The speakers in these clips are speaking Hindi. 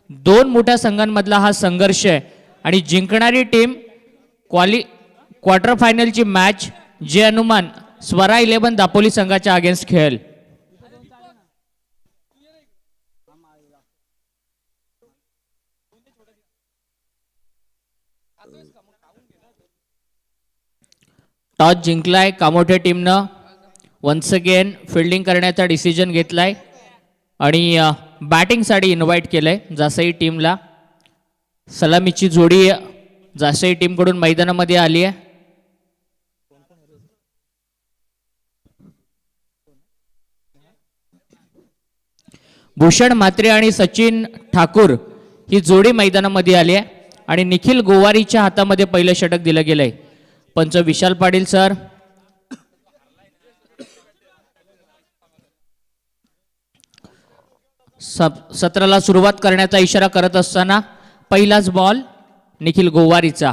दोन मोठ्या संघांमधला हा संघर्ष आहे आणि जिंकणारी टीम क्वार्टर फायनलची मॅच जे अनुमान स्वरा 11 दापोली संघाच्या अगेन्स्ट खेळेल. टॉस जिंकलाय कामोठे टीमनं. वन्स अगेन फिल्डिंग करण्याचा डिसिजन घेतलाय आणि बॅटिंगसाठी इन्व्हाइट केलंय जासई टीमला. सलामीची जोडी जासई टीमकडून मैदानामध्ये आली आहे. भूषण म्हात्रे आणि सचिन ठाकूर ही जोडी मैदानामध्ये आली आहे आणि निखिल गोवारीच्या हातामध्ये पहिलं षटक दिलं गेलंय. पंच विशाल पाटील सर. सत्राला सुरुवात करण्याचा इशारा करत असताना पहिलाच बॉल निखिल गोवारीचा.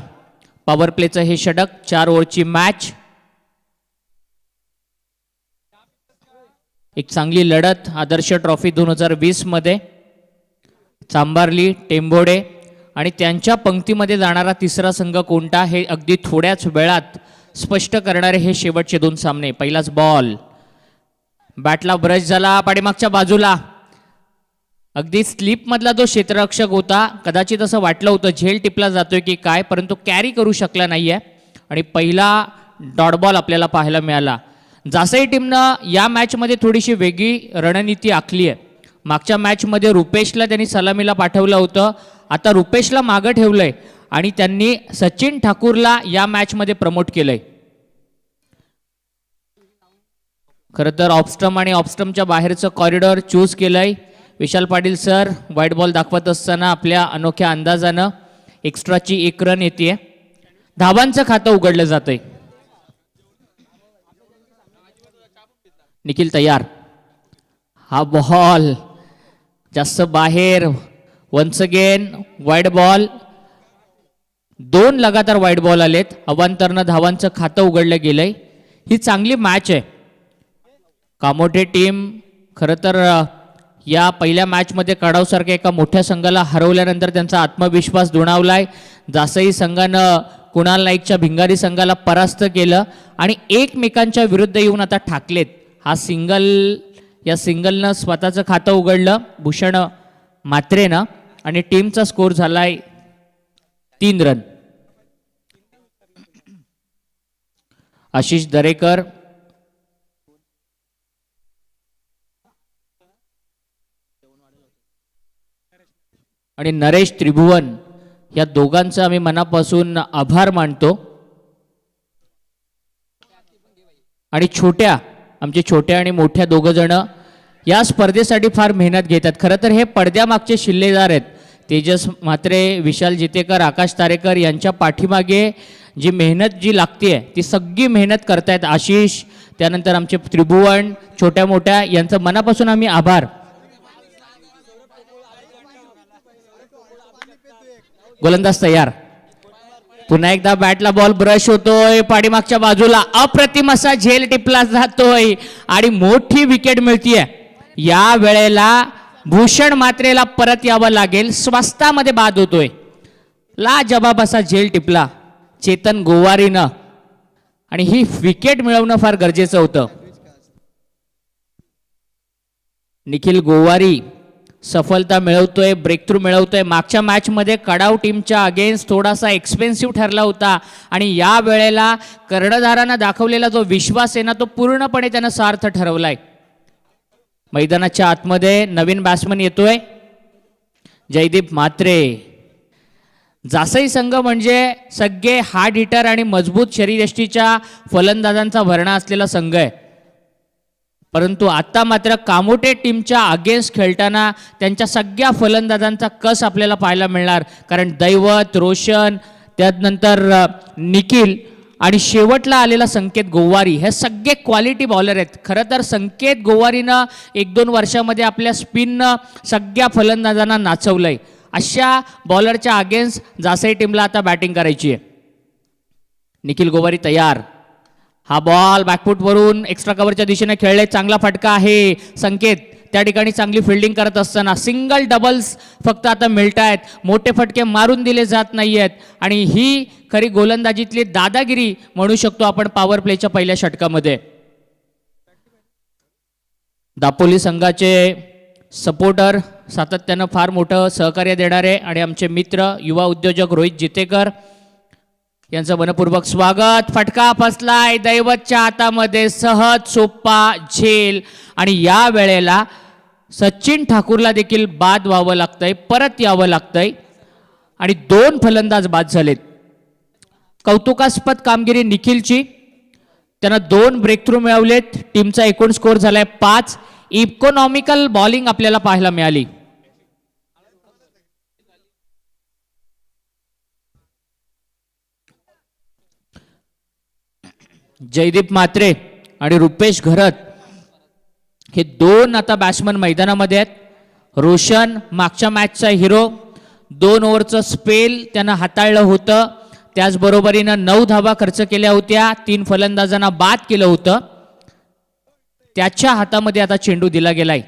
पॉवर प्लेचं हे षटक. 4 ओव्हरची मॅच. एक चांगली लढत आदर्श ट्रॉफी 2020 मध्ये. चांबारली, टेंभोडे आणि त्यांच्या पंक्तीमध्ये जाणारा तिसरा संघ कोणता हे अगदी थोड्याच वेळात स्पष्ट करणारे हे शेवटचे 2 सामने. पहिलाच बॉल बॅटला ब्रश झाला पाठीमागच्या बाजूला. अगदी स्लिप मधला जो क्षेत्ररक्षक होता कदाचित असं वाटलं होतं झेल टिपला जातोय की काय, परंतु कॅरी करू शकला नाहीये आणि पहिला डॉट बॉल आपल्याला पाहायला मिळाला. जासई टीमनं या मॅचमध्ये थोडीशी वेगळी रणनीती आखली आहे. मागच्या मॅचमध्ये रुपेशला त्यांनी सलामीला पाठवलं होतं. आता रुपेशला मागं ठेवलंय आणि त्यांनी सचिन ठाकूरला या मॅचमध्ये प्रमोट केलंय. खरं तर ऑफस्टम आणि ऑफस्टमच्या बाहेरचं कॉरिडॉर चूज केलंय Vishal Patil sir. White ball दाखवत असताना आपल्या अनोख्या अंदाजानं एक्स्ट्राची 1 रन येते. धावांचं खातं उघडलं जातंय. निखिल तयार. हा बॉल जास्त बाहेर. Once again wide ball. 2 लगातार वाईड बॉल आलेत. अवांतरनं धावांचं खातं उघडलं गेलंय. ही चांगली मॅच आहे. कामोठे टीम खरं तर या पहिल्या मॅचमध्ये कडावसारख्या एका मोठ्या संघाला हरवल्यानंतर त्यांचा आत्मविश्वास दुणावलाय. जासई संघानं कुणाल नाईकच्या भिंगारी संघाला परास्त केलं आणि एकमेकांच्या विरुद्ध येऊन आता ठाकलेत. या सिंगलनं स्वतःचं खातं उघडलं भूषण म्हात्रेनं आणि टीमचा स्कोर झालाय 3 रन. आशिष दरेकर, आणि नरेश त्रिभुवन या दोघांचा आम्ही मनापासून आभार मानतो. आणि आमचे छोट्या आणि मोठ्या 2 जण या स्पर्धेसाठी फार मेहनत घेतात. खरं तर हे पडद्यामागचे शिल्लेदार आहेत. तेजस म्हात्रे, विशाल जितेकर, आकाश तारेकर यांच्या पाठीमागे जी मेहनत जी लागते ती सगळी मेहनत करतायत. आशिष, त्यानंतर आमचे त्रिभुवन, छोट्या मोठ्या यांचं मनापासून आम्ही आभार. गोलंदाज तयार. पुन्हा एकदा बॅटला बॉल ब्रश होतोय पाठीमागच्या बाजूला. अप्रतिम असा झेल टिपला जातोय आणि मोठी विकेट मिळतीये. या वेळेला भूषण म्हात्रेला परत यावं लागेल. स्वस्तामध्ये बाद होतोय. लाजबाब असा झेल टिपला चेतन गोवारीनं आणि ही विकेट मिळवणं फार गरजेचं होतं. निखिल गोवारी सफलता मिळवतोय, ब्रेक थ्रू मिळवतोय. मागच्या मॅचमध्ये कडाव टीमच्या अगेन्स्ट थोडासा एक्सपेन्सिव्ह ठरला होता आणि या वेळेला कर्णधारांना दाखवलेला जो विश्वास आहे ना तो पूर्णपणे त्यानं सार्थ ठरवलाय. मैदानाच्या आतमध्ये नवीन बॅट्समन येतोय जयदीप म्हात्रे. जासई संघ म्हणजे सगळे हार्ड हिटर आणि मजबूत शरीरयष्टीच्या फलंदाजांचा भरणा असलेला संघ आहे. परंतु आता मात्र कामोटे टीमच्या अगेन्स्ट खेळताना त्यांच्या सगळ्या फलंदाजांचा कस आपल्याला पाहायला मिळणार. कारण दैवत, रोशन, त्यानंतर निखिल आणि शेवटला आलेला संकेत गोवारी हे सगळे क्वालिटी बॉलर आहेत. खरं तर संकेत गोवारीनं 1-2 वर्षामध्ये आपल्या स्पिननं सगळ्या फलंदाजांना नाचवलंय. अशा बॉलरच्या अगेन्स्ट जासई टीमला आता बॅटिंग करायची आहे. निखिल गोवारी तयार. हा बॉल बॅकफूट वरून एक्स्ट्रा कव्हरच्या दिशेने खेळले. चांगला फटका आहे. संकेत त्या ठिकाणी चांगली फिल्डिंग करत असताना सिंगल डबल्स फक्त आता मिळत आहेत, मोठे फटके मारून दिले जात नाही आहेत आणि ही खरी गोलंदाजीतली दादागिरी म्हणू शकतो आपण पॉवर प्लेच्या पहिल्या षटकामध्ये. दापोली संघाचे सपोर्टर सातत्यानं फार मोठं सहकार्य देणारे आणि आमचे मित्र युवा उद्योजक रोहित जितेकर यांचं मनपूर्वक स्वागत. फटका फसलाय दैवतच्या हातामध्ये, सहज सोप्पा झेल आणि या वेळेला सचिन ठाकूरला देखील बाद व्हावं लागतंय, परत यावं लागतंय आणि 2 फलंदाज बाद झालेत. कौतुकास्पद कामगिरी निखिलची, त्यांना 2 ब्रेक थ्रू मिळवलेत. टीमचा एकूण स्कोर झालाय 5. इकॉनॉमिकल बॉलिंग आपल्याला पाहायला मिळाली. जयदीप म्हात्रे आणि रुपेश घरत हे 2 आता बॅट्समन मैदानामध्ये आहेत. रोशन मागच्या मॅचचा हिरो, 2 ओव्हरचं स्पेल त्यानं हाताळलं होतं, त्याचबरोबरीनं 9 धावा खर्च केल्या होत्या, 3 फलंदाजांना बाद केलं होतं. त्याच्या हातामध्ये आता चेंडू दिला गेलाय.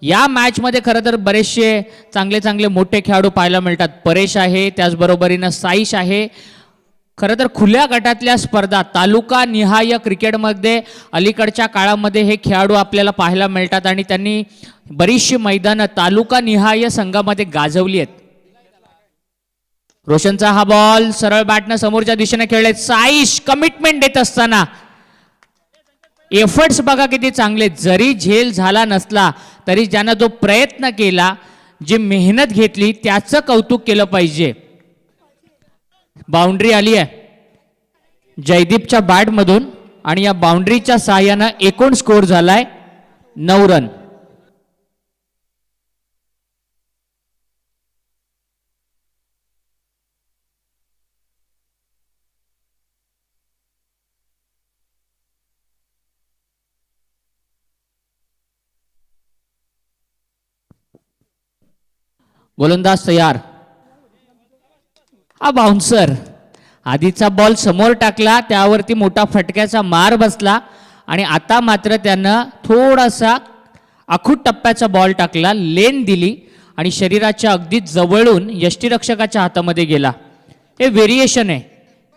या मॅचमध्ये खरं तर बरेचसे चांगले चांगले मोठे खेळाडू पाहायला मिळतात. परेश आहे, त्याचबरोबरीनं साईश आहे. खरं तर खुल्या गटातल्या स्पर्धा तालुका निहाय क्रिकेटमध्ये अलीकडच्या काळामध्ये हे खेळाडू आपल्याला पाहायला मिळतात आणि त्यांनी बरीचशी मैदानं तालुका निहाय संघामध्ये गाजवली आहेत. रोशनचा हा बॉल सरळ बॅटनं समोरच्या दिशेने खेळले. साईश कमिटमेंट देत असताना एफर्ट्स बघा किती चांगले. जरी झेल झाला नसला तरी ज्यानं जो प्रयत्न केला, जी मेहनत घेतली, त्याचं कौतुक केलं पाहिजे. बाउंड्री आली आहे जयदीपच्या बॅटमधून आणि या बाउंड्रीच्या सहाय्यानं एकूण स्कोर झालाय 9 रन. गोलंदाज तयार. हा बाउन्सर आधीचा बॉल समोर टाकला, त्यावरती मोठा फटक्याचा मार बसला आणि आता मात्र त्यानं थोडासा आखूट टप्प्याचा बॉल टाकला, लेन दिली आणि शरीराच्या अगदी जवळून यष्टीरक्षकाच्या हातामध्ये गेला. हे व्हेरिएशन आहे,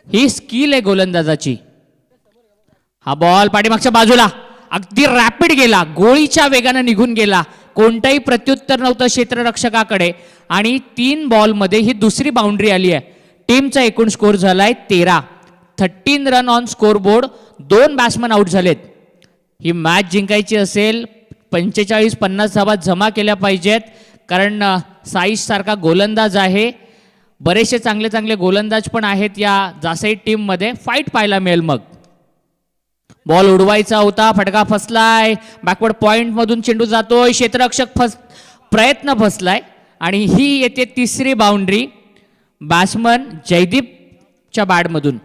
ही स्किल आहे गोलंदाजाची. हा बॉल पाठीमागच्या बाजूला अगदी रॅपिड गेला, गोळीच्या वेगाने निघून गेला. कोणताही प्रत्युत्तर नव्हतं क्षेत्ररक्षकाकडे आणि 3 बॉलमध्ये ही दुसरी बाउंड्री आली आहे. टीमचा एकूण स्कोर झालाय 13. 13 run on score board. 2 batsman out झालेत. ही मॅच जिंकायची असेल 45-50 धावा जमा केल्या पाहिजेत, कारण साईश सारखा गोलंदाज आहे. बरेचसे चांगले चांगले गोलंदाज पण आहेत या जासई टीममध्ये. फाईट पाहायला मिळेल. मग बॉल उडवायचा होता, फटका फसलाय. बॅकवर्ड पॉइंट मधून चेंडू जातोय, क्षेत्ररक्षक प्रयत्न फसलाय आणि ही येते तिसरी बाउंड्री बॅट्समन जयदीपच्या बॅटमधून.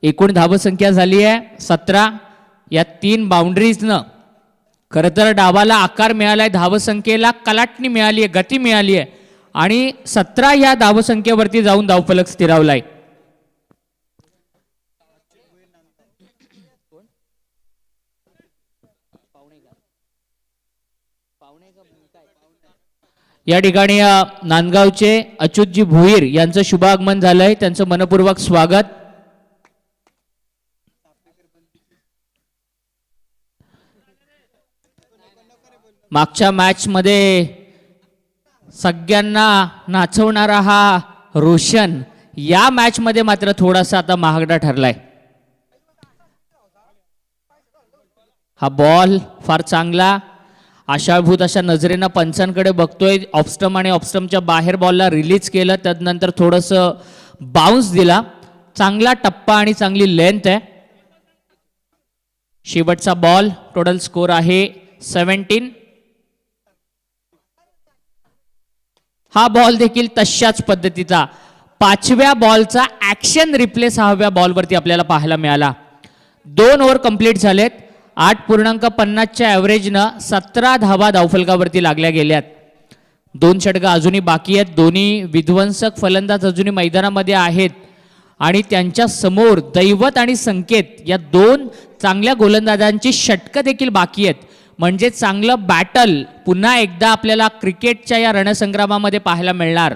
एकूण धावसंख्या झाली आहे 17. या 3 बाउंड्रीजनं खरं तर डावाला आकार मिळालाय, धावसंख्येला कलाटणी मिळाली आहे, गती मिळाली आहे आणि 17 या धावसंख्येवरती जाऊन धावफलक स्थिरावलाय. या ठिकाणी नांदगावचे अच्युतजी भोईर यांचं शुभागमन झालंय, त्यांचं मनपूर्वक स्वागत. मागच्या मॅच मध्ये सगळ्यांना नाचवणारा हा रोशन या मॅच मध्ये मात्र थोडासा आता महागडा ठरलाय. हा बॉल फार चांगला, आशाभूत अशा नजरेनं पंचांकडे बघतोय. ऑफस्टम आणि ऑफस्टमच्या बाहेर बॉलला रिलीज केलं, त्यानंतर थोडंसं बाउन्स दिला. चांगला टप्पा आणि चांगली लेंथ आहे. शेवटचा बॉल. टोटल स्कोर आहे 17. हा बॉल देखील तशाच पद्धतीचा 5व्या बॉलचा ऍक्शन रिप्ले 6व्या बॉलवरती आपल्याला पाहायला मिळाला. 2 ओव्हर कंप्लीट झालेत. 8.50च्या ॲव्हरेजनं 17 धावा धावफलकावरती लागल्या गेल्यात. 2 षटकं अजूनही बाकी आहेत. दोन्ही विध्वंसक फलंदाज अजूनही मैदानामध्ये आहेत आणि त्यांच्या समोर दैवत आणि संकेत या 2 चांगल्या गोलंदाजांची षटकं देखील बाकी आहेत. म्हणजे चांगलं बॅटल पुन्हा एकदा आपल्याला क्रिकेटच्या या रणसंग्रामामध्ये पाहायला मिळणार.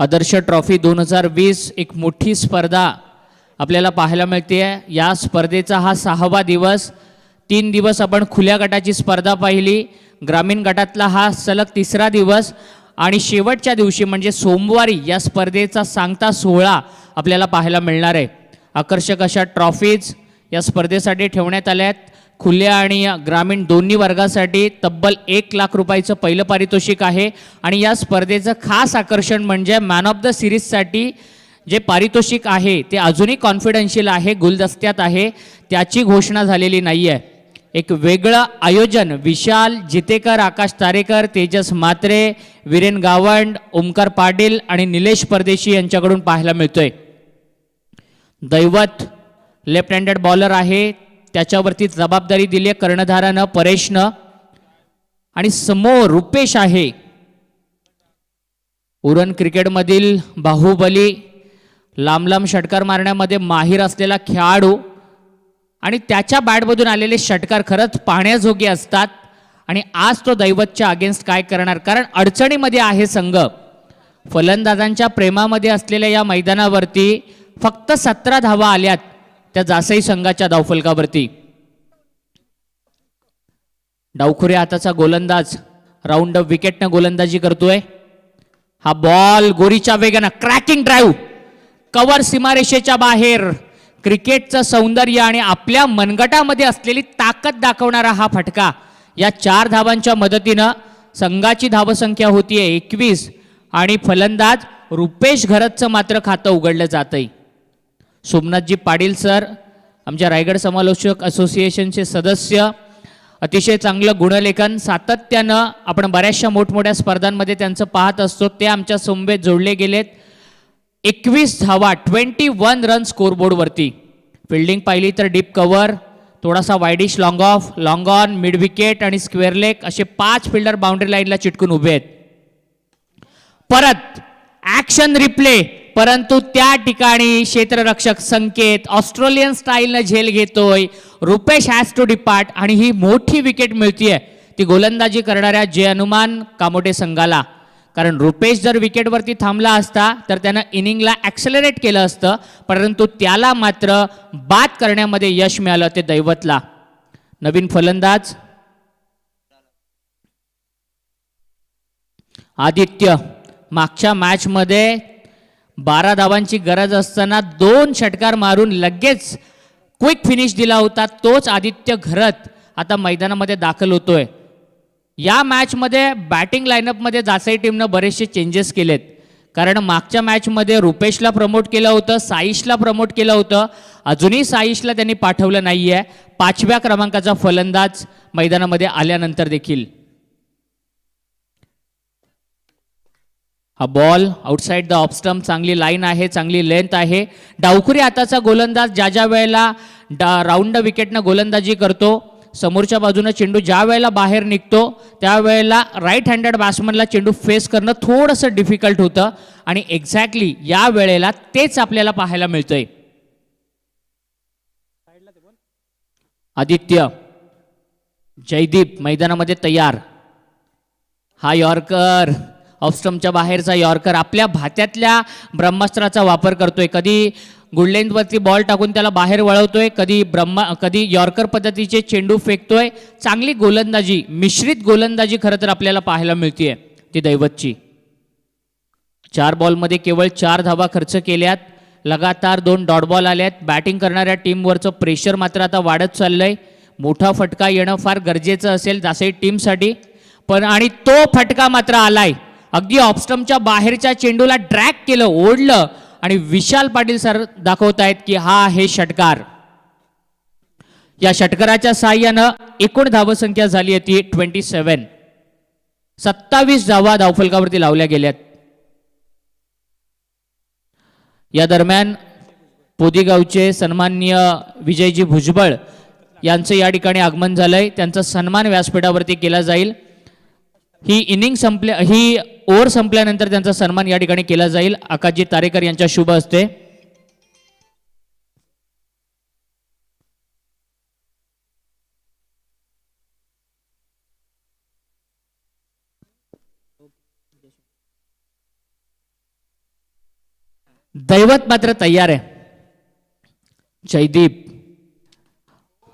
आदर्श ट्रॉफी 2020 एक मोठी स्पर्धा आपल्याला पाहायला मिळते. या स्पर्धेचा हा 6वा दिवस. 3 दिवस आपण खुल्या गटाची स्पर्धा पाहिली, ग्रामीण गटातला हा सलग 3रा दिवस आणि शेवटच्या दिवशी म्हणजे सोमवारी या स्पर्धेचा सांगता सोहळा आपल्याला पाहायला मिळणार आहे. आकर्षक अशा ट्रॉफीज या स्पर्धेसाठी ठेवण्यात आल्या आहेत. खुल्या आणि ग्रामीण दोन्ही वर्गासाठी तब्बल 1 लाख रुपयाचं पहिलं पारितोषिक आहे आणि या स्पर्धेचं खास आकर्षण म्हणजे मॅन ऑफ द सिरीजसाठी जे पारितोषिक आहे ते अजूनही कॉन्फिडेन्शियल आहे, गुलदस्त्यात आहे, त्याची घोषणा झालेली नाही आहे. एक वेगळं आयोजन विशाल जितेकर, आकाश तारेकर, तेजस म्हात्रे, वीरेन गावंड, ओमकार पाटील आणि निलेश परदेशी यांच्याकडून पाहायला मिळतोय. दैवत लेफ्ट हँडेड बॉलर आहे, त्याच्यावरती जबाबदारी दिली आहे कर्णधारानं परेशनं. आणि समोर रुपेश आहे, उरण क्रिकेटमधील बाहुबली, लांब लांब षटकार मारण्यामध्ये माहीर असलेला खेळाडू आणि त्याच्या बॅटमधून आलेले षटकार खरंच पाहण्याजोगे असतात. आणि आज तो दैवतच्या अगेन्स्ट काय करणार, कारण अडचणीमध्ये आहे संघ. फलंदाजांच्या प्रेमामध्ये असलेल्या या मैदानावरती फक्त 17 धावा आल्यात त्या जासई संघाच्या धावफलकावरती. डावखुऱ्या हाताचा गोलंदाज राऊंड अप विकेटनं गोलंदाजी करतोय. हा बॉल गोरीच्या वेगानं क्रॅकिंग ड्राईव्ह, कव्हर सीमारेषेच्या बाहेर. क्रिकेटचं सौंदर्य आणि आपल्या मनगटामध्ये असलेली ताकद दाखवणारा हा फटका. या 4 धावांच्या मदतीनं संघाची धावसंख्या होतीये 21 आणि फलंदाज रुपेश घरतचं मात्र खातं उघडलं जातंय. सोमनाथजी पाटील सर, आमच्या रायगड समालोचक असोसिएशनचे सदस्य, अतिशय चांगलं गुणलेखन सातत्यानं आपण बऱ्याचशा मोठमोठ्या स्पर्धांमध्ये त्यांचं पाहत असतो. ते आमच्या समवेत जोडले गेलेत. 21 धावा, 21 रन स्कोरबोर्डवरती. फिल्डिंग पाहिली तर डीप कव्हर, थोडासा wide-ish long of, long on, mid wicket आणि स्क्वेअर लेग असे 5 फिल्डर बाउंड्री लाईनला चिटकून उभे आहेत. परत ऍक्शन रिप्ले, परंतु त्या ठिकाणी क्षेत्ररक्षक संकेत ऑस्ट्रेलियन स्टाईलनं झेल घेतोय. रुपेश हॅज टू डिपार्ट आणि ही मोठी विकेट मिळतीये ती गोलंदाजी करणाऱ्या जय हनुमान कामोटे संघाला. कारण रुपेश जर विकेटवरती थांबला असता तर त्यानं इनिंगला ॲक्सेलरेट केलं असतं, परंतु त्याला मात्र बाद करण्यामध्ये यश मिळालं ते दैवतला. नवीन फलंदाज आदित्य. मागच्या मॅचमध्ये 12 धावांची गरज असताना 2 षटकार मारून लगेच क्विक फिनिश दिला होता. तोच आदित्य घरत आता मैदानामध्ये दाखल होतोय. या मॅचमध्ये बॅटिंग लाईनअपमध्ये जासई टीमनं बरेचसे चेंजेस केलेत. कारण मागच्या मॅचमध्ये रुपेशला प्रमोट केलं होतं, साईशला प्रमोट केलं होतं, अजूनही साईशला त्यांनी पाठवलं नाही आहे. 5व्या क्रमांकाचा फलंदाज मैदानामध्ये आल्यानंतर देखील. हा ball outside the off stump, चांगली लाईन आहे, चांगली लेंथ आहे. डावखुरी हाताचा गोलंदाज ज्या वेळेला राऊंड विकेटनं गोलंदाजी करतो, समोरच्या बाजूने चेंडू ज्या वेळेला बाहेर निघतो त्यावेळेला राईट हँडेड बॅट्समनला चेंडू फेस करणं थोडंसं डिफिकल्ट होतं आणि एक्झॅक्टली या वेळेला तेच आपल्याला पाहायला मिळतंय. आदित्य, जयदीप मैदानामध्ये तयार. हा यॉर्कर, ऑफस्टंपच्या बाहेरचा यॉर्कर, आपल्या भात्यातल्या ब्रह्मास्त्राचा वापर करतोय. कधी गुडलेंथवरती बॉल टाकून त्याला बाहेर वळवतोय, कधी यॉर्कर पद्धतीचे चेंडू फेकतोय. चांगली गोलंदाजी, मिश्रित गोलंदाजी खरं तर आपल्याला पाहायला मिळतीये ती दैवतची. 4 बॉलमध्ये केवळ 4 धावा खर्च केल्यात. लगातार 2 डॉट बॉल आल्यात. बॅटिंग करणाऱ्या टीमवरचं प्रेशर मात्र आता वाढत चाललंय. मोठा फटका येणं फार गरजेचं असेल जासई टीमसाठी, पण आणि तो फटका मात्र आलाय. अगदी ऑफस्टंपच्या बाहेरच्या चेंडूला ड्रॅग केलं, ओढलं आणि विशाल पाटील सर दाखवतायत की हा आहे षटकार. या षटकाराच्या साहाय्यानं एकूण धावसंख्या झाली आहे ती 27. 27 धावा धावफलकावरती लावल्या गेल्यात. या दरम्यान पोदिगावचे सन्माननीय विजयजी भुजबळ यांचं या ठिकाणी आगमन झालंय. त्यांचा सन्मान व्यासपीठावरती केला जाईल. ही ओव्हर संपल्यानंतर त्यांचा सन्मान या ठिकाणी केला जाईल आकाशजी तारेकर यांच्या शुभ हस्ते. दैवत मात्र तयार आहे. Jaydeep,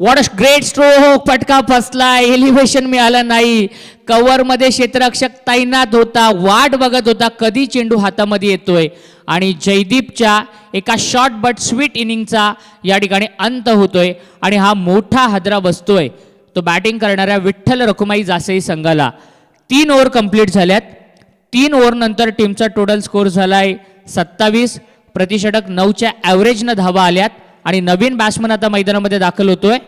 what a great stroke. फटका फसला, एलिव्हेशन मिळालं नाही. कव्हर मध्ये क्षेत्ररक्षक तैनात होता, वाट बघत होता कधी चेंडू हातामध्ये येतोय आणि जयदीपच्या एका शॉर्ट बट स्वीट इनिंगचा या ठिकाणी अंत होतोय आणि हा मोठा हादरा बसतोय तो बॅटिंग करणाऱ्या विठ्ठल रखुमाई जासई संघाला. 3 ओव्हर कंप्लीट झाल्यात. 3 ओव्हर नंतर टीमचा टोटल स्कोर झालाय 27. प्रतिषटक 9च्या ॲव्हरेजनं धावा आल्यात आणि नवीन बॅट्समन आता मैदानामध्ये दाखल होतोय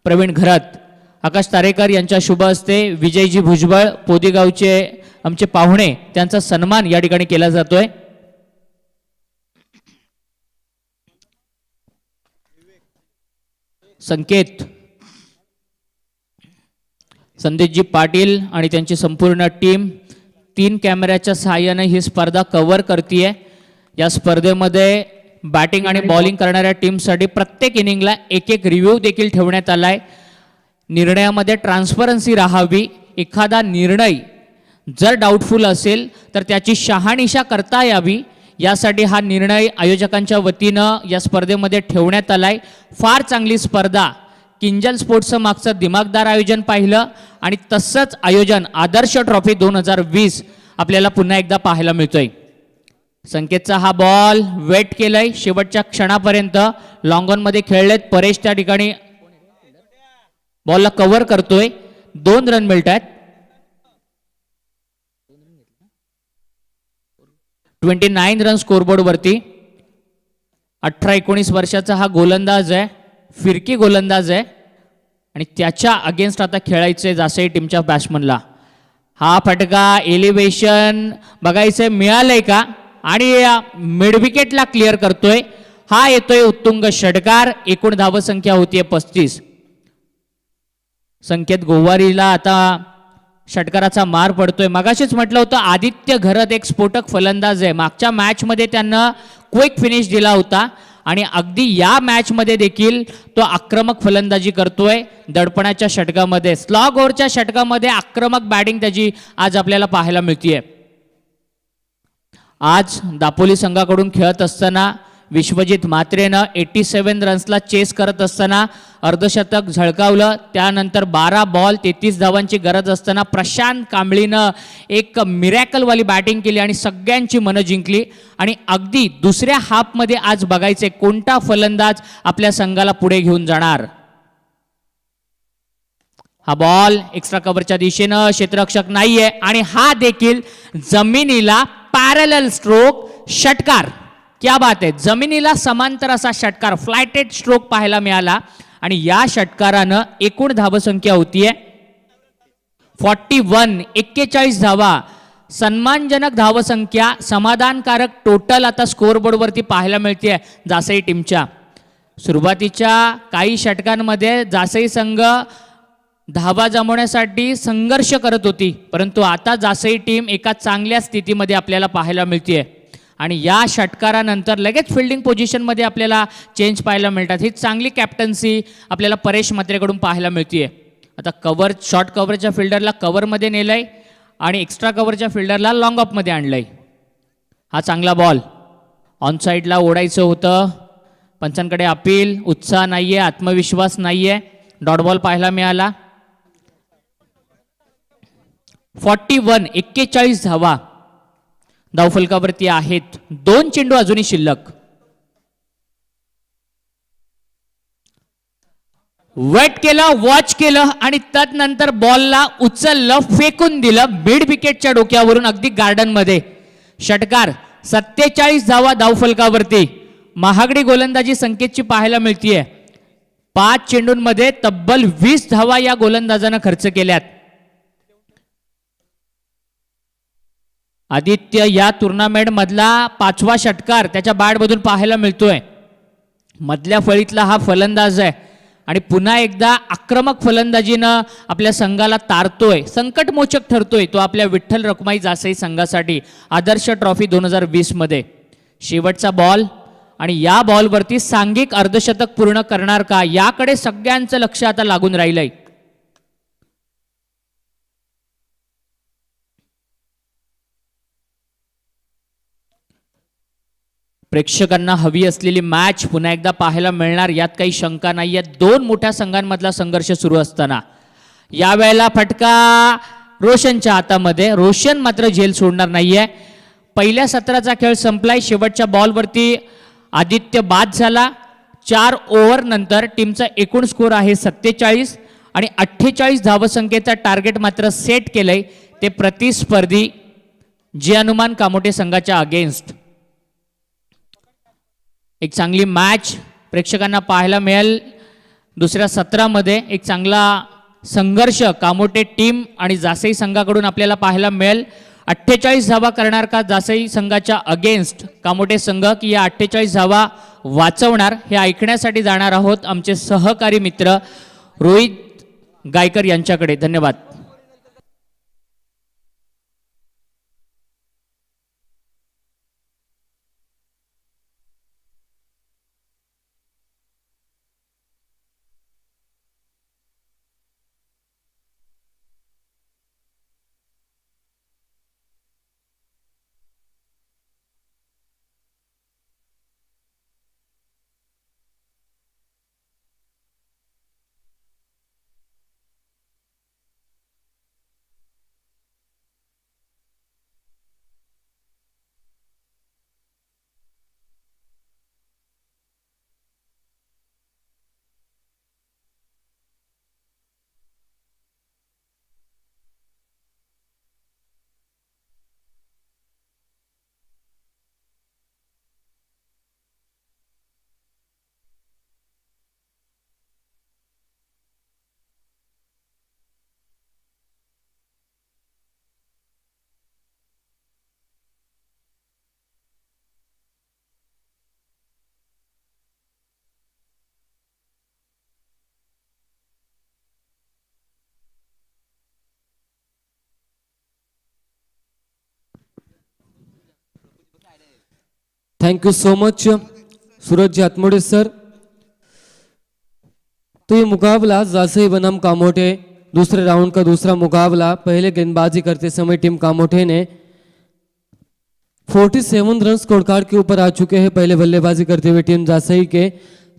प्रवीण घरत. आकाश तारेकर यांच्या शुभ हस्ते विजयजी भुजबळ पोदेगावचे आमचे पाहुणे त्यांचा सन्मान या ठिकाणी केला जातोय. संकेत, संदेशजी पाटील आणि त्यांची संपूर्ण टीम 3 कॅमेऱ्याच्या सहाय्याने ही स्पर्धा कव्हर करते. या स्पर्धेमध्ये बॅटिंग आणि बॉलिंग करणाऱ्या टीमसाठी प्रत्येक इनिंगला एक रिव्ह्यू देखील ठेवण्यात आलाय. निर्णयामध्ये ट्रान्सपरन्सी राहावी. एखादा निर्णय जर डाऊटफुल असेल तर त्याची शहानिशा करता यावी यासाठी हा निर्णय आयोजकांच्या वतीनं या स्पर्धेमध्ये ठेवण्यात आलाय. फार चांगली स्पर्धा. किंजल स्पोर्ट्सचं मागचं दिमागदार आयोजन पाहिलं आणि तसंच आयोजन आदर्श ट्रॉफी 2020 आपल्याला पुन्हा एकदा पाहायला मिळतोय. संकेतचा हा बॉल वेट केलाय शेवटच्या क्षणापर्यंत. लॉंग ऑन मध्ये खेळलेत परेश त्या ठिकाणी बॉलला कव्हर करतोय. 2 रन मिळत आहेत. 29 रन स्कोरबोर्ड वरती. 18-19 वर्षाचा हा गोलंदाज आहे, फिरकी गोलंदाज आहे आणि त्याच्या अगेन्स्ट आता खेळायचंय जासई टीमच्या बॅट्समनला. हा फटका एलिव्हेशन बघायचंय मिळालंय का आणि मिड विकेटला क्लिअर करतोय. हा येतोय उत्तुंग षटकार. एकूण धावसंख्या होतीये 35. संकेत गोवारीला आता षटकाराचा मार पडतोय. मगाशीच म्हटलं होतं आदित्य घरत एक स्फोटक फलंदाज आहे. मागच्या मॅचमध्ये त्यांना क्विक फिनिश दिला होता आणि अगदी या मॅचमध्ये देखील तो आक्रमक फलंदाजी करतोय. दडपणाच्या षटकामध्ये स्लॉग ओव्हरच्या षटकामध्ये आक्रमक बॅटिंग त्याची आज आपल्याला पाहायला मिळतीये. आज दापोली संघाकडून खेळत असताना विश्वजित म्हात्रेनं 87 रन्सला चेस करत असताना अर्धशतक झळकावलं. त्यानंतर 12 बॉल 33 धावांची गरज असताना प्रशांत कांबळीनं एक मिरॅकलवाली बॅटिंग केली आणि सगळ्यांची मनं जिंकली. आणि अगदी दुसऱ्या हाफमध्ये आज बघायचे कोणता फलंदाज आपल्या संघाला पुढे घेऊन जाणार. हा बॉल एक्स्ट्रा कव्हरच्या दिशेनं क्षेत्ररक्षक नाहीये आणि हा देखील जमिनीला पॅरलल स्ट्रोक षटकार. क्या बात आहे. जमिनीला समांतर असा षटकार फ्लायटेड स्ट्रोक पाहायला मिळाला आणि या षटकारानं एकूण धावसंख्या होतीये 41. 41 धावा. सन्मानजनक धावसंख्या, समाधानकारक टोटल आता स्कोअरबोर्डवरती पाहायला मिळते जासई टीमच्या. सुरुवातीच्या काही षटकांमध्ये जासई संघ धावा जमवण्यासाठी संघर्ष करत होती, परंतु आता जासई टीम एका चांगल्या स्थितीमध्ये आपल्याला पाहायला मिळते आणि या षटकारानंतर लगेच फिल्डिंग पोझिशनमध्ये आपल्याला चेंज पाहायला मिळतात. ही चांगली कॅप्टन्सी आपल्याला परेश म्हात्रेकडून पाहायला मिळते. आता कव्हर शॉर्ट कव्हरच्या फिल्डरला कव्हरमध्ये नेलंय आणि एक्स्ट्रा कव्हरच्या फिल्डरला लॉंग ऑफमध्ये आणलंय. हा चांगला बॉल ऑन साईडला ओढायचं होतं. पंचांकडे अपील, उत्साह नाहीये, आत्मविश्वास नाहीये. डॉट बॉल पाहायला मिळाला. 41. 41 धावा धावफलकावरती आहेत. 2 चेंडू अजूनही शिल्लक. वेट केलं, वॉच केलं आणि त्यानंतर बॉलला उचललं, फेकून दिलं मिड विकेटच्या डोक्यावरून अगदी गार्डन मध्ये. षटकार. 47 धावा धावफलकावरती. महागडी गोलंदाजी संकेतची पाहायला मिळतीये. 5 चेंडूंमध्ये तब्बल 20 धावा या गोलंदाजानं खर्च केल्यात. आदित्य या टुर्नामेंट मधला 5वा षटकार त्याच्या बॅटमधून पाहायला मिळतोय. मधल्या फळीतला हा फलंदाज आहे आणि पुन्हा एकदा आक्रमक फलंदाजीनं आपल्या संघाला तारतोय, संकटमोचक ठरतोय तो आपल्या विठ्ठल रखुमाई जासई संघासाठी आदर्श ट्रॉफी 2020 मध्ये. शेवटचा बॉल आणि या बॉलवरती सांघिक अर्धशतक पूर्ण करणार का याकडे सगळ्यांचं लक्ष आता लागून राहिलंय. प्रेक्षकांना हवी असलेली मॅच पुन्हा एकदा पाहायला मिळणार यात काही शंका नाही आहे. दोन मोठ्या संघांमधला संघर्ष सुरू असताना यावेळेला फटका रोशनच्या हातामध्ये. रोशन मात्र झेल सोडणार नाहीये. पहिल्या सत्राचा खेळ संपलाय. शेवटच्या बॉलवरती आदित्य बाद झाला. 4 ओव्हर नंतर टीमचा एकूण स्कोर आहे 47 आणि 48 धावसंख्येचा टार्गेट मात्र सेट केलंय ते प्रतिस्पर्धी जे हनुमान कामोटे संघाच्या अगेन्स्ट. एक चांगली मॅच प्रेक्षकांना पाहायला मिळेल. दुसऱ्या सत्रामध्ये एक चांगला संघर्ष कामोटे टीम आणि जासई संघाकडून आपल्याला पाहायला मिळेल. 48 धावा करणार का जासई संघाच्या अगेन्स्ट कामोटे संघ, की या 48 धावा वाचवणार, हे ऐकण्यासाठी जाणार आहोत आमचे सहकारी मित्र रोहित गायकर यांच्याकडे. धन्यवाद. Thank you so much Suraj ji Hatmode sir. तो ये मुकाबला जासई बनाम कामोटे दूसरे राउंड का दूसरा मुकाबला. पहले गेंदबाजी करते समय टीम कामोटे ने 47 रन स्कोर कार्ड के ऊपर आ चुके हैं. पहले बल्लेबाजी करते हुए टीम जासई के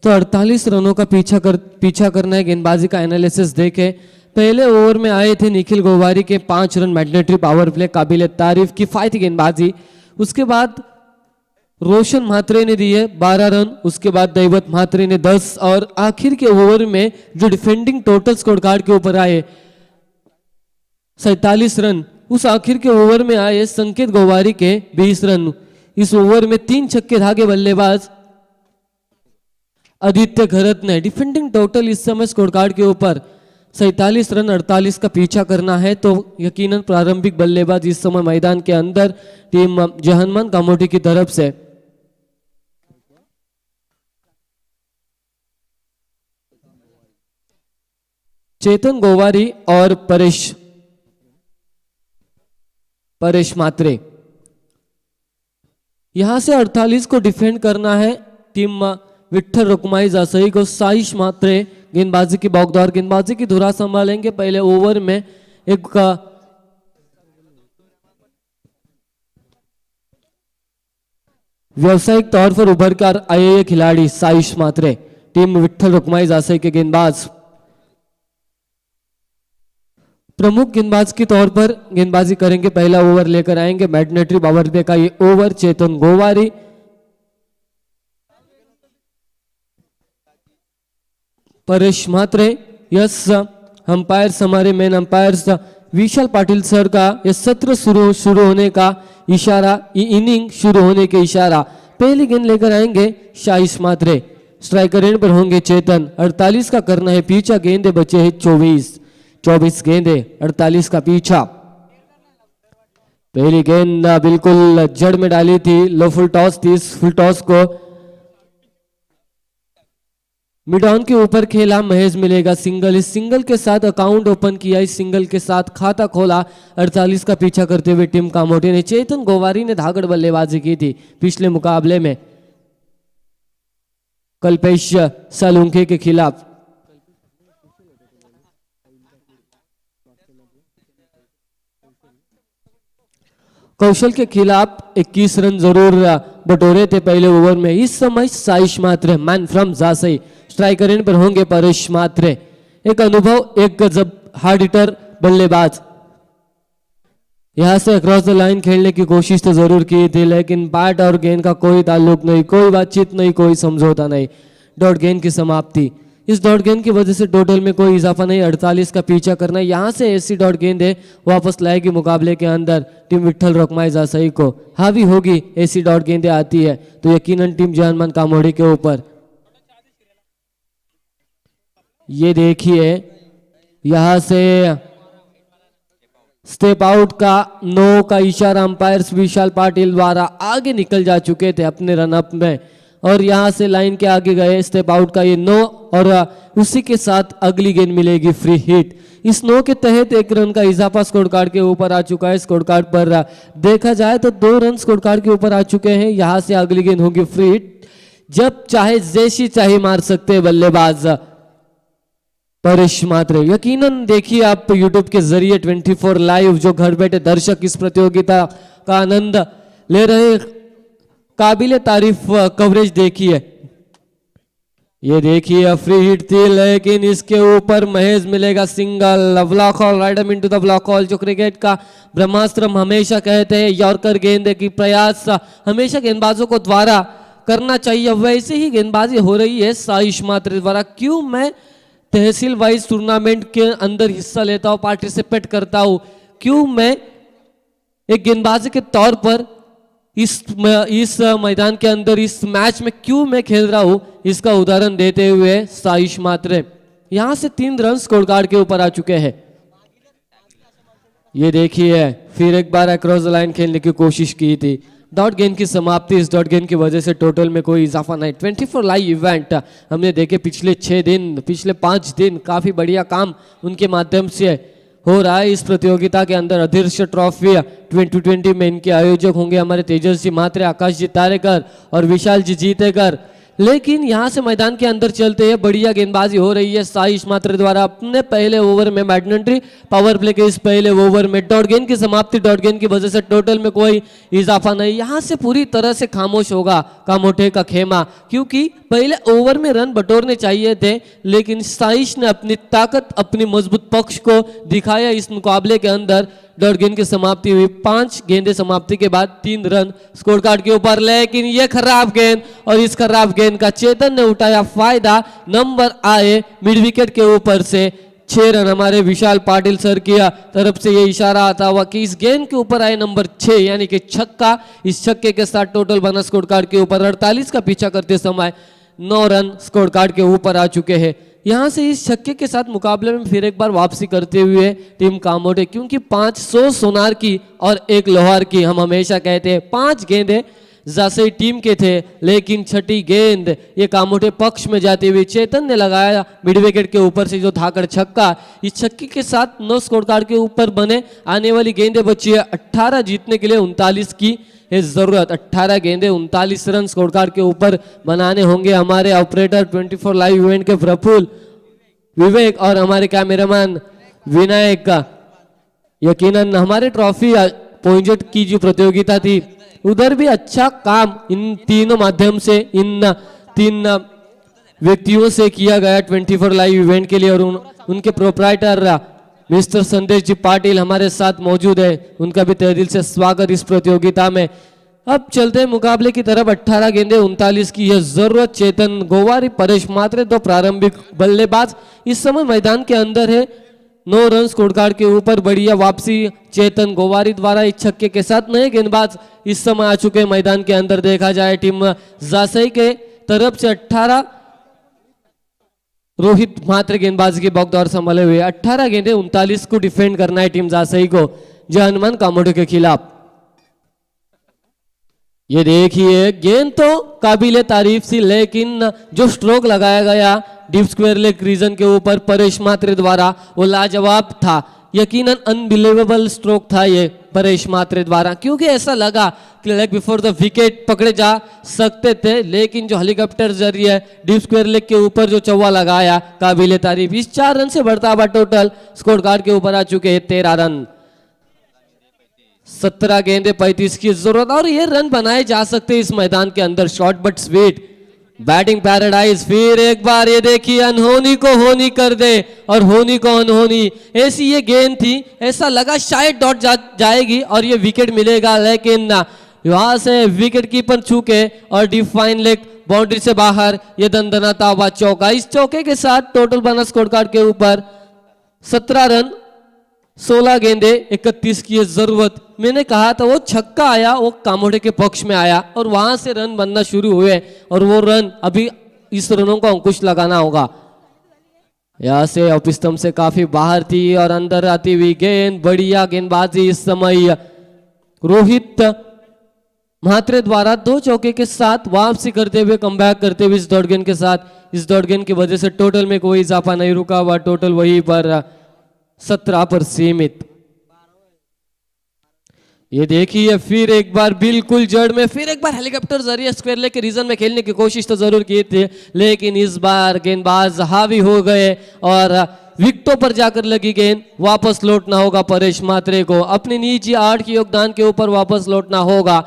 तो 48 रनों का पीछा करना है. गेंदबाजी का एनालिसिस देखे. पहले ओवर में आए थे निखिल गोवारी के 5 रन मैंडेटरी पावर प्ले, काबिल तारीफ किफायती गेंदबाजी. उसके बाद रोशन म्हात्रे ने दिए 12 रन. उसके बाद दैवत म्हात्रे ने 10 और आखिर के ओवर में जो डिफेंडिंग टोटल स्कोर कार्ड के ऊपर आए 47 रन, उस आखिर के ओवर में आए संकेत गोवारी के 20 रन. इस ओवर में 3 छक्के धागे बल्लेबाज आदित्य घरत ने. डिफेंडिंग टोटल इस समय स्कोर कार्ड के ऊपर 47 रन. 48 का पीछा करना है तो यकीनन प्रारंभिक बल्लेबाज इस समय मैदान के अंदर टीम जे हनुमान कामोटे की तरफ से. चेतन गोवारी और परेश मात्रे. यहां से 48 को डिफेंड करना है टीम विठ्ठल रुकमाई जासई को. साइश मात्रे गेंदबाजी की बौकदार गेंदबाजी की धुरा संभालेंगे. पहले ओवर में एक व्यावसायिक तौर पर उभर कर आए ये खिलाड़ी साइश मात्रे टीम विठ्ठल रुकमाई जासई के गेंदबाज. प्रमुख गेंदबाज के तौर पर गेंदबाजी करेंगे. पहला ओवर लेकर आएंगे मैंडेटरी पावर प्ले का ये ओवर. चेतन गोवारी, परेश म्हात्रे. यस अंपायर्स हमारे मेन अंपायर्स विशाल पाटिल सर का यह सत्र शुरू होने का इशारा, इनिंग शुरू होने के इशारा. पहली गेंद लेकर आएंगे शाइश मात्रे. स्ट्राइकर एंड पर होंगे चेतन. 48 का करना है पीछा. गेंदे बचे हैं 24 गेंदे, 48 का पीछा. पहली गेंद बिल्कुल जड़ में डाली थी. लो फुल टॉस थी. इस फुल टॉस को मिड ऑन के ऊपर खेला. महेश मिलेगा सिंगल. इस सिंगल के साथ अकाउंट ओपन किया. इस सिंगल के साथ खाता खोला. 48 का पीछा करते हुए टीम कामोटे ने. चेतन गोवारी ने धाकड़ बल्लेबाजी की थी पिछले मुकाबले में कल्पेश सालुंके के खिलाफ. कौशल के खिलाफ 21 रन जरूर बटोरे थे पहले ओवर में। इस समय साइश मात्रे man from Jasai striker end पर होंगे परेश मात्रे। एक अनुभव, एक गजब हार्ड हिटर बल्लेबाज। यहां से अक्रॉस द लाइन खेलने की कोशिश तो जरूर की थी, लेकिन बैट और गेंद का कोई ताल्लुक नहीं, कोई बातचीत नहीं, कोई समझौता नहीं। डॉट गेंद की समाप्ति। इस डॉट गेंद की वजह से टोटल में कोई इजाफा नहीं, 48 का पीछा करना। यहां से ऐसी डॉट गेंद है वापस लाएगी मुकाबले के अंदर टीम विट्ठल रकमाई जासई को। हावी होगी ऐसी डॉट गेंदें आती है तो यकीनन टीम जहानमान कामोड़ी के ऊपर। ये देखिए यहां से स्टेप आउट का 9 का इशारा अंपायर विशाल पाटिल द्वारा आगे निकल जा चुके थे अपने रनअप में, और यहां से लाइन के आगे गए स्टेप आउट का ये 9, और उसी के साथ अगली गेंद मिलेगी फ्री हिट। इस 9 के तहत 1 रन का इजाफा स्कोर कार्ड के ऊपर आ चुका है। स्कोर कार्ड पर देखा जाए तो 2 रन स्कोर कार्ड के ऊपर आ चुके हैं। यहां से अगली गेंद होगी फ्री हिट। जब चाहे जैसी चाहे मार सकते हैं बल्लेबाज परेश मात्रे। यकीनन देखिए आप YouTube के जरिए 24 लाइव जो घर बैठे दर्शक इस प्रतियोगिता का आनंद ले रहे, काबिले तारीफ कवरेज देखिए। ये देखिए फ्री हिट थी, लेकिन इसके ऊपर महेश मिलेगा single. Block hall, right into the block hall. जो क्रिकेट का ब्रह्मास्त्र हम हमेशा कहते हैं, यॉर्कर गेंद की प्रयास हमेशा गेंदबाजों को द्वारा करना चाहिए, वैसे ही गेंदबाजी हो रही है साइश मात्रे द्वारा। क्यों मैं तहसील वाइज टूर्नामेंट के अंदर हिस्सा लेता हूं, पार्टिसिपेट करता हूं, क्यों मैं एक गेंदबाज के तौर पर इस मैदान के अंदर इस मैच में क्यों मैं खेल रहा हूं, इसका उदाहरण देते हुए साइश मात्रे। यहां से 3 रन स्कोर कार्ड के ऊपर आ चुके हैं। ये देखिए फिर एक बार अक्रॉस द लाइन खेलने की कोशिश की थी। डॉट गेंद की समाप्ति। इस डॉट गेंद की वजह से टोटल में कोई इजाफा नहीं। 24 लाइव इवेंट हमने देखे पिछले 6 दिन, पिछले 5 दिन काफी बढ़िया काम उनके माध्यम से हो रहा है। इस प्रतियोगिता के अंदर अधीर्ष ट्रॉफी 2020 में इनके आयोजक होंगे हमारे तेजस जी मात्रे, आकाश जी तारेकर और विशाल जी जीतेकर। लेकिन यहां से मैदान के अंदर चलते हैं, बढ़िया गेंदबाजी हो रही है साइश मात्रे द्वारा अपने पहले ओवर में। मैग्नेटरी पावर प्ले के इस पहले ओवर में डॉट गेंद की समाप्ति। डॉट गेंद की वजह से टोटल में कोई इजाफा नहीं। यहां से पूरी तरह से खामोश होगा कामोठे का खेमा, क्योंकि पहले ओवर में रन बटोरने चाहिए थे, लेकिन साइश ने अपनी ताकत, अपनी मजबूत पक्ष को दिखाया इस मुकाबले के अंदर। डॉट गेंद की समाप्ति हुई। 5 गेंदें समाप्ति के बाद 3 रन स्कोर कार्ड के ऊपर, लेकिन ये खराब गेंद, और इस खराब गेंद का चेतन ने उठाया फायदा। नंबर आए मिड विकेट के ऊपर से 6 रन हमारे विशाल पाटिल सर की तरफ से ये इशारा आता हुआ कि इस गेंद के ऊपर आए नंबर 6 यानी कि छक्का। इस छक्के के साथ टोटल बना स्कोर कार्ड के ऊपर 48 का पीछा करते समय 9 रन स्कोर कार्ड के ऊपर आ चुके हैं। यहां से इस छक्के के साथ मुकाबले में फिर एक बार वापसी करते हुए टीम कामोठे, क्योंकि 500 सोनार की और 1 लोहार की हम हमेशा कहते हैं। 5 गेंदें जासई टीम के थे, लेकिन छठी गेंद ये कामोठे पक्ष में जाते हुए चेतन ने लगाया मिड विकेट के ऊपर से जो धाकड़ छक्का। इस छक्के के साथ 9 स्कोर कार्ड के ऊपर बने। आने वाली गेंदें बची है 18 जीतने के लिए 39 की है जरूरत। 18 गेंदें 39 रन स्कोर कार्ड के ऊपर बनाने होंगे हमारे ऑपरेटर 24 लाइव इवेंट के प्रफुल्ल, विवेक और हमारे कैमरामैन विनायक का। यकीनन हमारे ट्रॉफी पॉइंट की जो प्रतियोगिता थी उधर भी अच्छा काम इन तीनों माध्यम से, इन 3 व्यक्तियों से किया गया 24 लाइव इवेंट के लिए। और उनके प्रोप्राइटर मिस्टर संदेश जी पाटिल हमारे साथ मौजूद है, उनका भी तहे दिल से स्वागत इस प्रतियोगिता में। अब चलते हैं मुकाबले की तरफ। 18 गेंदें 39 की यह जरूरत। चेतन गोवारी, परेश मात्रे 2 प्रारंभिक बल्लेबाज इस समय मैदान के अंदर है। 9 रन स्कोर कार्ड के ऊपर बढ़िया वापसी चेतन गोवारी द्वारा इस छक्के के साथ। नए गेंदबाज इस समय आ चुके मैदान के अंदर। देखा जाए टीम जासई के तरफ से 18 रोहित मात्र गेंदबाजी के बौखदौर संभाले हुए 18 गेंदें 39 को डिफेंड करना है टीम जासई को जहानमान कामोठे के खिलाफ। ये देखिए गेंद तो काबिले तारीफ सी, लेकिन जो स्ट्रोक लगाया गया डीप स्क्वायर लेग रीजन के ऊपर परेश मात्रे द्वारा वो लाजवाब था। यकीनन अनबिलीवेबल स्ट्रोक था ये परेश मात्रे द्वारा, क्योंकि ऐसा लगा कि लेग बिफोर द विकेट पकड़े जा सकते थे, लेकिन जो हेलीकॉप्टर जरिए डीप स्क्वायर लेग के ऊपर जो चौवा लगाया काबिले तारीफ। इस 4 रन से बढ़ता हुआ टोटल स्कोर कार्ड के ऊपर आ चुके हैं 13 रन। 17 गेंदे 35 की जरूरत और ये रन बनाए जा सकते हैं इस मैदान के अंदर। Short but sweet batting paradise. फिर एक बार ये देखिए अनहोनी को होनी कर दे और होनी को अनहोनी। ऐसी ये गेंद थी, ऐसा लगा शायद डॉट जाएगी और ये विकेट मिलेगा, लेकिन यहां से विकेट कीपर छूके और डिफाइन लेग बाउंड्री से बाहर। ये दंदनाता हुआ चौका। इस चौके के साथ टोटल बना स्कोर कार्ड के ऊपर 17 रन 16 गेंदे 31 की जरूरत। मैंने कहा था वो छक्का आया, वो कामोड़े के पक्ष में आया और वहां से रन बनना शुरू हुए और वो रन अभी इस रनों को अंकुश लगाना होगा। यहां से ऑफ स्टंप से काफी बाहर थी और अंदर आती हुई गेंद। बढ़िया गेंदबाजी इस समय रोहित म्हात्रे द्वारा 2 चौके के साथ वापसी करते हुए कमबैक करते हुए इस डॉट गेंद के साथ। इस डॉट गेंद की वजह से टोटल में कोई इजाफा नहीं रुका हुआ, टोटल वही पर 17 पर सीमित। ये देखिए फिर एक बार बिल्कुल जड़ में, फिर एक बार हेलीकॉप्टर जरिए स्क्वायर लेग के रीजन में खेलने की कोशिश तो जरूर की थी, लेकिन इस बार गेंदबाज हावी हो गए और विकेटों पर जाकर लगी गेंद। वापस लौटना होगा परेश म्हात्रे को, अपनी निजी 8 की योगदान के ऊपर वापस लौटना होगा,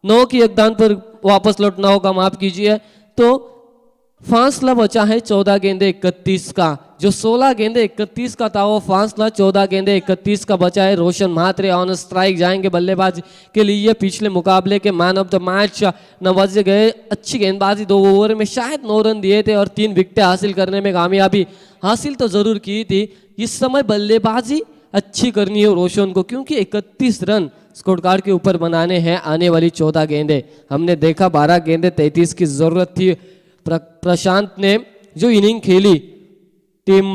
9 की योगदान पर वापस लौटना होगा, माफ कीजिए। तो फासला बचा है 14 गेंदे 31 का। जो 16 गेंदे 31 का था वो फासला 14 गेंदे 31 का बचा है। रोशन म्हात्रे ऑन स्ट्राइक जाएंगे बल्लेबाज के लिए। पिछले मुकाबले के मैन ऑफ द मैच नवाजे गए। अच्छी गेंदबाजी, 2 ओवर में शायद 9 रन दिए थे और 3 विकेटें हासिल करने में कामयाबी हासिल तो जरूर की थी। इस समय बल्लेबाजी अच्छी करनी है रोशन को, क्योंकि 31 रन स्कोर कार्ड के ऊपर बनाने हैं आने वाली 14 गेंदे। हमने देखा 12 गेंदे 33 की जरूरत थी। प्रशांत ने जो इनिंग खेली टीम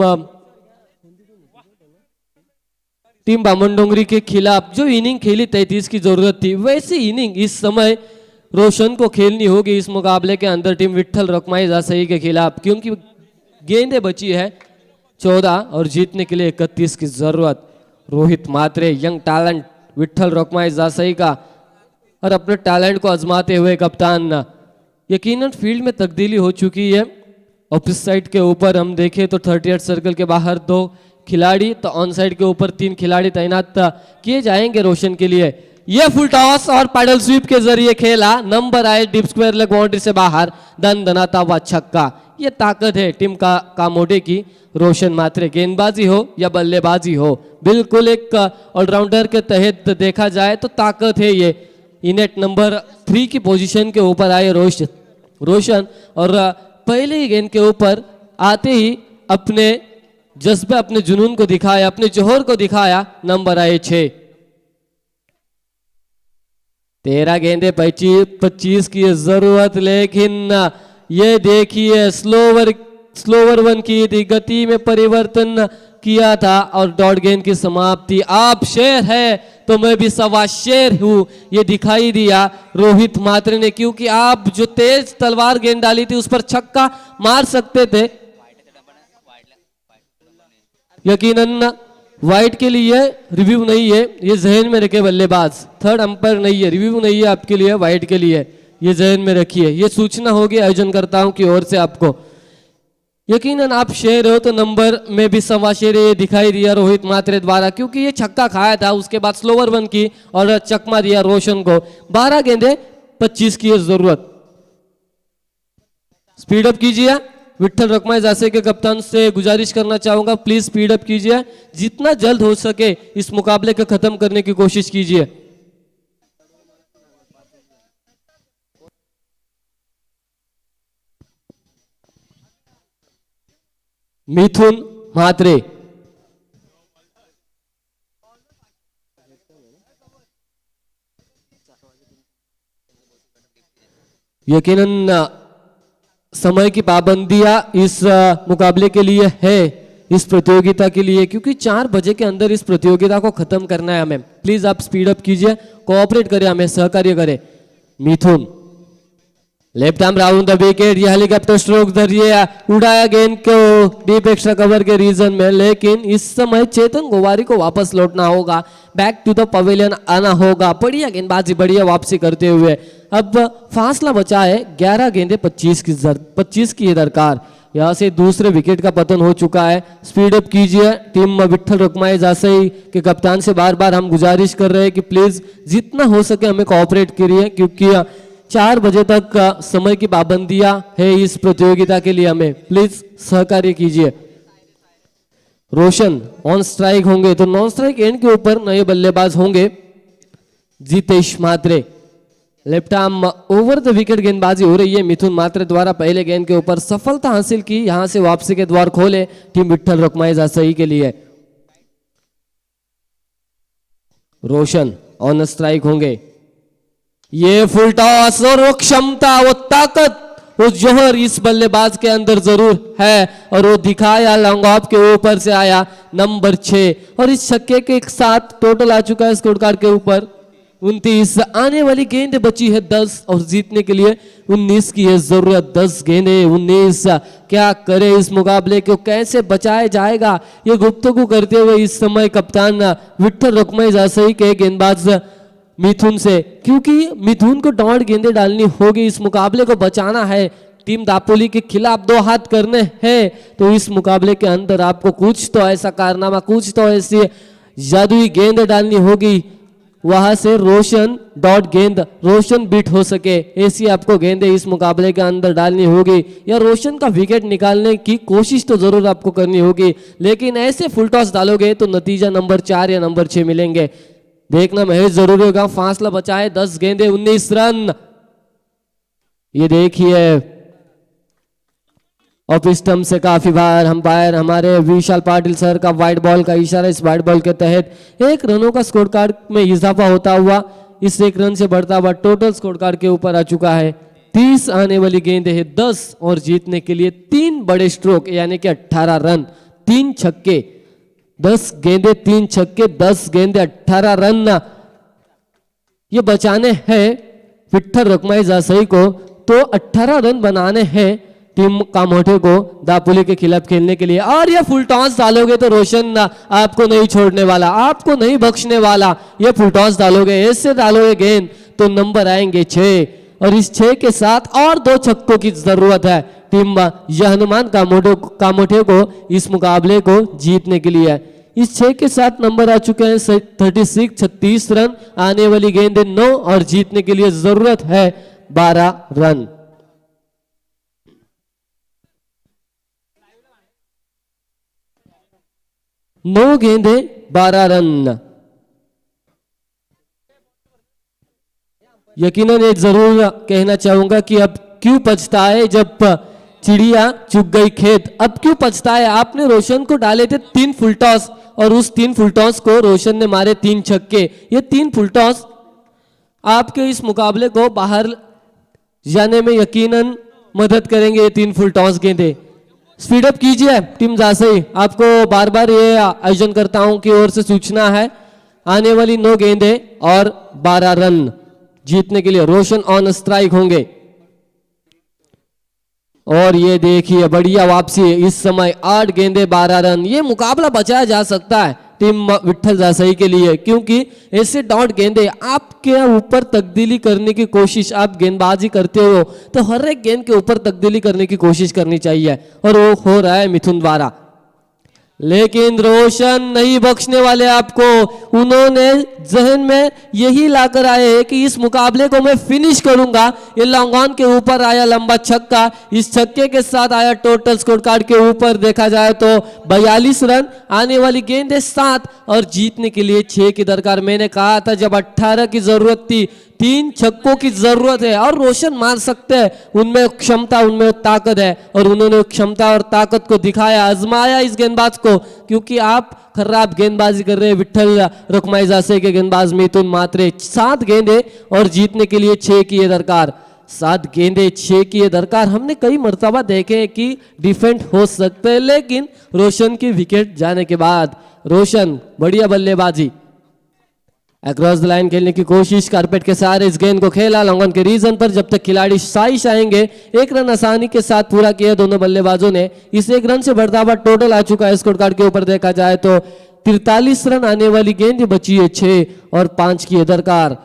बामनडोंगरी के खिलाफ, जो इनिंग खेली 33 की जरूरत थी, वैसी इनिंग इस समय रोशन को खेलनी होगी इस मुकाबले के अंदर टीम विट्ठल रकमाई जासई के खिलाफ, क्योंकि गेंदें बची है 14 और जीतने के लिए 31 की जरूरत। रोहित म्हात्रे यंग टैलेंट विट्ठल रकमाई जासई का और अपने टैलेंट को आजमाते हुए कप्तान। यकीनन फील्ड में तब्दीली हो चुकी है। ऑपोजिट साइड के ऊपर हम देखें तो 38 सर्कल के बाहर 2 खिलाड़ी, तो ऑन साइड के ऊपर 3 खिलाड़ी तैनात किए जाएंगे रोशन के लिए। ये फुल टॉस और पैडल स्वीप के जरिए खेला, नंबर आए डीप स्क्वायर लेग बाउंड्री से बाहर, दनाता हुआ छक्का। ये ताकत है टीम का मोटे की। रोशन म्हात्रे गेंदबाजी हो या बल्लेबाजी हो, बिल्कुल एक ऑलराउंडर के तहत देखा जाए तो ताकत है ये। इनेट नंबर 3 की पोजीशन के ऊपर आए रोशन और पहले ही गेंद के ऊपर आते ही अपने जज्बे, अपने जुनून को दिखाया, अपने जोहर को दिखाया। नंबर आए 6। 13 गेंदे 25 की जरूरत, लेकिन ये देखिए स्लोवर वन की थी, गति में परिवर्तन किया था और डॉट गेंद की समाप्ति। आप शेर है तो मैं भी सवा शेर हूं, ये दिखाई दिया रोहित म्हात्रे ने, क्योंकि आप जो तेज तलवार गेंद डाली थी उस पर छक्का मार सकते थे। यकीनन वाइड के लिए रिव्यू नहीं है, ये जहन में रखे बल्लेबाज। थर्ड अंपायर नहीं है, रिव्यू नहीं है आपके लिए, वाइड के लिए ये जहन में रखिए। ये सूचना होगी आयोजनकर्ताओं की ओर से आपको। यकीनन आप शेर हो तो नंबर में भी सवा शेर ये दिखाई दिया रोहित म्हात्रे द्वारा, क्योंकि ये छक्का खाया था, उसके बाद स्लोवर वन की और चकमा दिया रोशन को। 12 गेंदे 25 की जरूरत। स्पीड अप कीजिए। विट्ठल रकमाई जासे के कप्तान से गुजारिश करना चाहूंगा, प्लीज स्पीड अप कीजिए, जितना जल्द हो सके इस मुकाबले को खत्म करने की कोशिश कीजिए। मिथुन म्हात्रे यकीनन समय की पाबंदियां इस मुकाबले के लिए है, इस प्रतियोगिता के लिए, क्योंकि 4 बजे के अंदर इस प्रतियोगिता को खत्म करना है हमें। प्लीज आप स्पीड अप कीजिए, कोऑपरेट करें, हमें सहकार्य करें। Mithun left arm round the wicket, ये हेलीकॉप्टर स्ट्रोक जरिए उड़ाया गेंद को डीप एक्स्ट्रा कवर के रीजन में, लेकिन इस समय चेतन गोवारी को वापस लौटना होगा, बैक टू द पवेलियन आना होगा। बढ़िया गेंदबाजी, बढ़िया वापसी करते हुए अब फासला बचा है 11 गेंदे 25 की दरकार। यहाँ से दूसरे विकेट का पतन हो चुका है। स्पीड अप कीजिए। टीम विट्ठल रखमाई जासई के कप्तान से बार बार हम गुजारिश कर रहे हैं कि प्लीज जितना हो सके हमें कोऑपरेट करिए, क्योंकि 4 बजे तक समय की पाबंदियां है इस प्रतियोगिता के लिए, हमें प्लीज सहकार्य कीजिए। रोशन ऑन स्ट्राइक होंगे तो नॉन स्ट्राइक एंड के ऊपर नए बल्लेबाज होंगे। Jitesh Mhatre left arm over the wicket गेंदबाजी हो रही है। मिथुन मात्रे द्वारा पहले गेंद के ऊपर सफलता हासिल की, यहां से वापसी के द्वार खोले टीम विट्ठल रखमाई जासई के लिए। रोशन ऑन स्ट्राइक होंगे। ये फुल टॉस और वो क्षमता, वो ताकत, वो जोहर इस बल्लेबाज के अंदर जरूर है और वो दिखाया। लॉन्ग ऑफ के ऊपर से आया नंबर 6 और इस छक्के के साथ टोटल आ चुका है स्कोर कार्ड के ऊपर 29। आने वाली गेंद बची है 10 और जीतने के लिए 19 की है जरूरत। 10 गेंदे 19, क्या करे इस मुकाबले को, कैसे बचाया जाएगा, ये गुफ्तगू करते हुए इस समय कप्तान विट्ठल रखमाई जासई के गेंदबाज मिथुन से, क्योंकि मिथुन को डॉट गेंदे डालनी होगी, इस मुकाबले को बचाना है। टीम दापोली के खिलाफ 2 हाथ करने हैं, तो इस मुकाबले के अंदर आपको कुछ तो ऐसा कारनामा, कुछ तो ऐसी जादुई गेंद डालनी होगी, वहां से रोशन डॉट गेंद, रोशन बीट हो सके, ऐसी आपको गेंदे इस मुकाबले के अंदर डालनी होगी, या रोशन का विकेट निकालने की कोशिश तो जरूर आपको करनी होगी। लेकिन ऐसे फुल टॉस डालोगे तो नतीजा नंबर 4 या नंबर 6 मिलेंगे, देखना महज जरूरी होगा। फासला बचा है 10 गेंदे 19 रन। ये देखिए ऑफ स्टंप से काफी बार अंपायर हमारे विशाल पाटिल सर का वाइड बॉल का इशारा, इस वाइड बॉल के तहत 1 रनों का स्कोर कार्ड में इजाफा होता हुआ इस 1 रन से बढ़ता हुआ टोटल स्कोर कार्ड के ऊपर आ चुका है 30। आने वाली गेंद है 10 और जीतने के लिए 3 बड़े स्ट्रोक यानी कि 18 रन, 3 छक्के, 10 गेंदे 3 छक्के, 10 गेंदे 18 रन ये बचाने हैं विट्ठल रखमाई जासई को। तो 18 रन बनाने हैं टीम कामोठे को दापोली के खिलाफ खेलने के लिए। और ये फुल टॉस डालोगे तो रोशन आपको नहीं छोड़ने वाला, आपको नहीं बख्शने वाला। ये फुल टॉस डालोगे, ऐसे डालोगे गेंद तो नंबर आएंगे 6 और इस 6 के साथ और 2 छक्कों की जरूरत है टीम हनुमान कामोठे को इस मुकाबले को जीतने के लिए। इस 6 के साथ नंबर आ चुके हैं 36 रन। आने वाली गेंद 9 और जीतने के लिए जरूरत है 12 रन। नौ गेंदे 12 रन। यकीनन ये जरूर कहना चाहूंगा कि अब क्यों पछताए जब चिड़िया चुग गई खेत, अब क्यों पछताए। आपने रोशन को डाले थे 3 फुल टॉस और उस 3 फुल टॉस को रोशन ने मारे 3 छक्के। ये 3 फुल टॉस आपके इस मुकाबले को बाहर जाने में यकीनन मदद करेंगे। ये 3 फुल टॉस गेंदे स्पीड अप कीजिए टीम जासई, आपको बार बार ये आयोजन करता हूं की ओर से सूचना है। आने वाली 9 गेंदे और 12 रन जीतने के लिए रोशन ऑन स्ट्राइक होंगे। और ये देखिए बढ़िया वापसी, इस समय 8 गेंदे 12 रन। ये मुकाबला बचाया जा सकता है टीम विट्ठल जासई के लिए, क्योंकि ऐसे डॉट गेंदे आपके ऊपर तब्दीली करने की कोशिश, आप गेंदबाजी करते हो तो हर एक गेंद के ऊपर तब्दीली करने की कोशिश करनी चाहिए और वो हो रहा है मिथुन द्वारा। लेकिन रोशन नहीं बख्शने वाले आपको, उन्होंने जहन में यही लाकर आए हैं कि इस मुकाबले को मैं फिनिश करूंगा। ये लॉन्ग ऑन के ऊपर आया लंबा छक्का, इस छक्के के साथ आया टोटल स्कोर कार्ड के ऊपर देखा जाए तो 42 रन। आने वाली गेंदें 7 और जीतने के लिए 6 की दरकार। मैंने कहा था जब 18 की जरूरत थी, 3 छक्कों की जरूरत है और रोशन मार सकते हैं, उनमें क्षमता, उनमें ताकत है और उन्होंने क्षमता और ताकत को दिखाया, आजमाया इस गेंदबाज को, क्योंकि आप खराब गेंदबाजी कर रहे हैं विट्ठल रखमाई जासई के गेंदबाज मिथुन मात्रे। 7 गेंदे और जीतने के लिए 6 की ये दरकार, 7 गेंदे 6 की ये दरकार। हमने कई मर्तबा देखे कि डिफेंड हो सकते हैं, लेकिन रोशन की विकेट जाने के बाद रोशन बढ़िया बल्लेबाजी, अक्रॉस द लाइन खेलने की कोशिश, कारपेट के सहारे इस गेंद को खेला लॉन्ग के रीजन पर। जब तक खिलाड़ी साइश आएंगे 1 रन आसानी के साथ पूरा किया दोनों बल्लेबाजों ने। इस 1 रन से बढ़ता हुआ टोटल आ चुका है स्कोर कार्ड के ऊपर देखा जाए तो 43 रन। आने वाली गेंद बची है 6 और 5 की दरकार।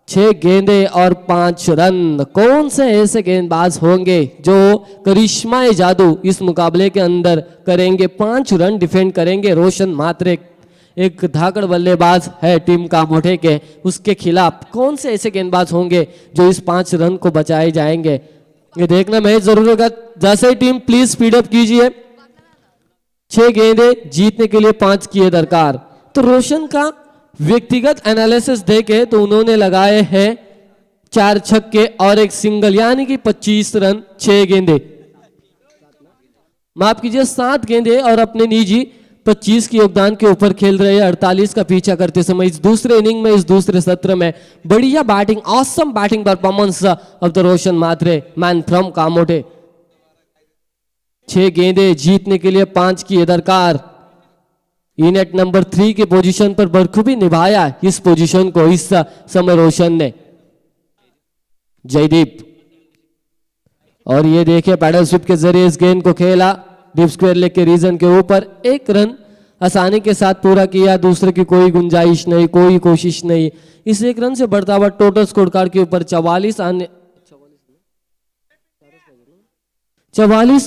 6 गेंदे और 5 रन। कौन से ऐसे गेंदबाज होंगे जो करिश्माए जादू इस मुकाबले के अंदर करेंगे? 5 रन डिफेंड करेंगे रोशन म्हात्रे, एक धाकड़ बल्लेबाज है टीम कामोठे के, उसके खिलाफ कौन से ऐसे गेंदबाज होंगे जो इस 5 रन को बचाए जाएंगे? ये देखना मैच जरूर होगा। जैसे ही टीम प्लीज स्पीड अप कीजिए। 6 गेंदे जीतने के लिए 5 किए दरकार। तो रोशन का व्यक्तिगत एनालिसिस देखे तो उन्होंने लगाए हैं 4 छक्के और 1 सिंगल, यानी कि 25 रन 6 गेंदे, माफ कीजिए 7 गेंदे और अपने निजी 25 के योगदान के ऊपर खेल रहे हैं 48 का पीछा करते समय इस दूसरे इनिंग में, इस दूसरे सत्र में। बढ़िया batting, awesome batting performance of the Roshan Mhatre, man from Kamothe. 6 गेंदे जीतने के लिए 5 की दरकार। इनेट नंबर 3 के पोजीशन पर बखूबी निभाया इस पोजीशन को इस समय रोशन ने। जयदीप, और ये देखिए पैडल स्विप के जरिए इस गेंद को खेला डीप स्क्वायर लेग के रीजन के ऊपर। 1 रन आसानी के साथ पूरा किया, दूसरे की कोई गुंजाइश नहीं, कोई कोशिश नहीं। इस 1 रन से बढ़ता हुआ टोटल स्कोर कार्ड के ऊपर 44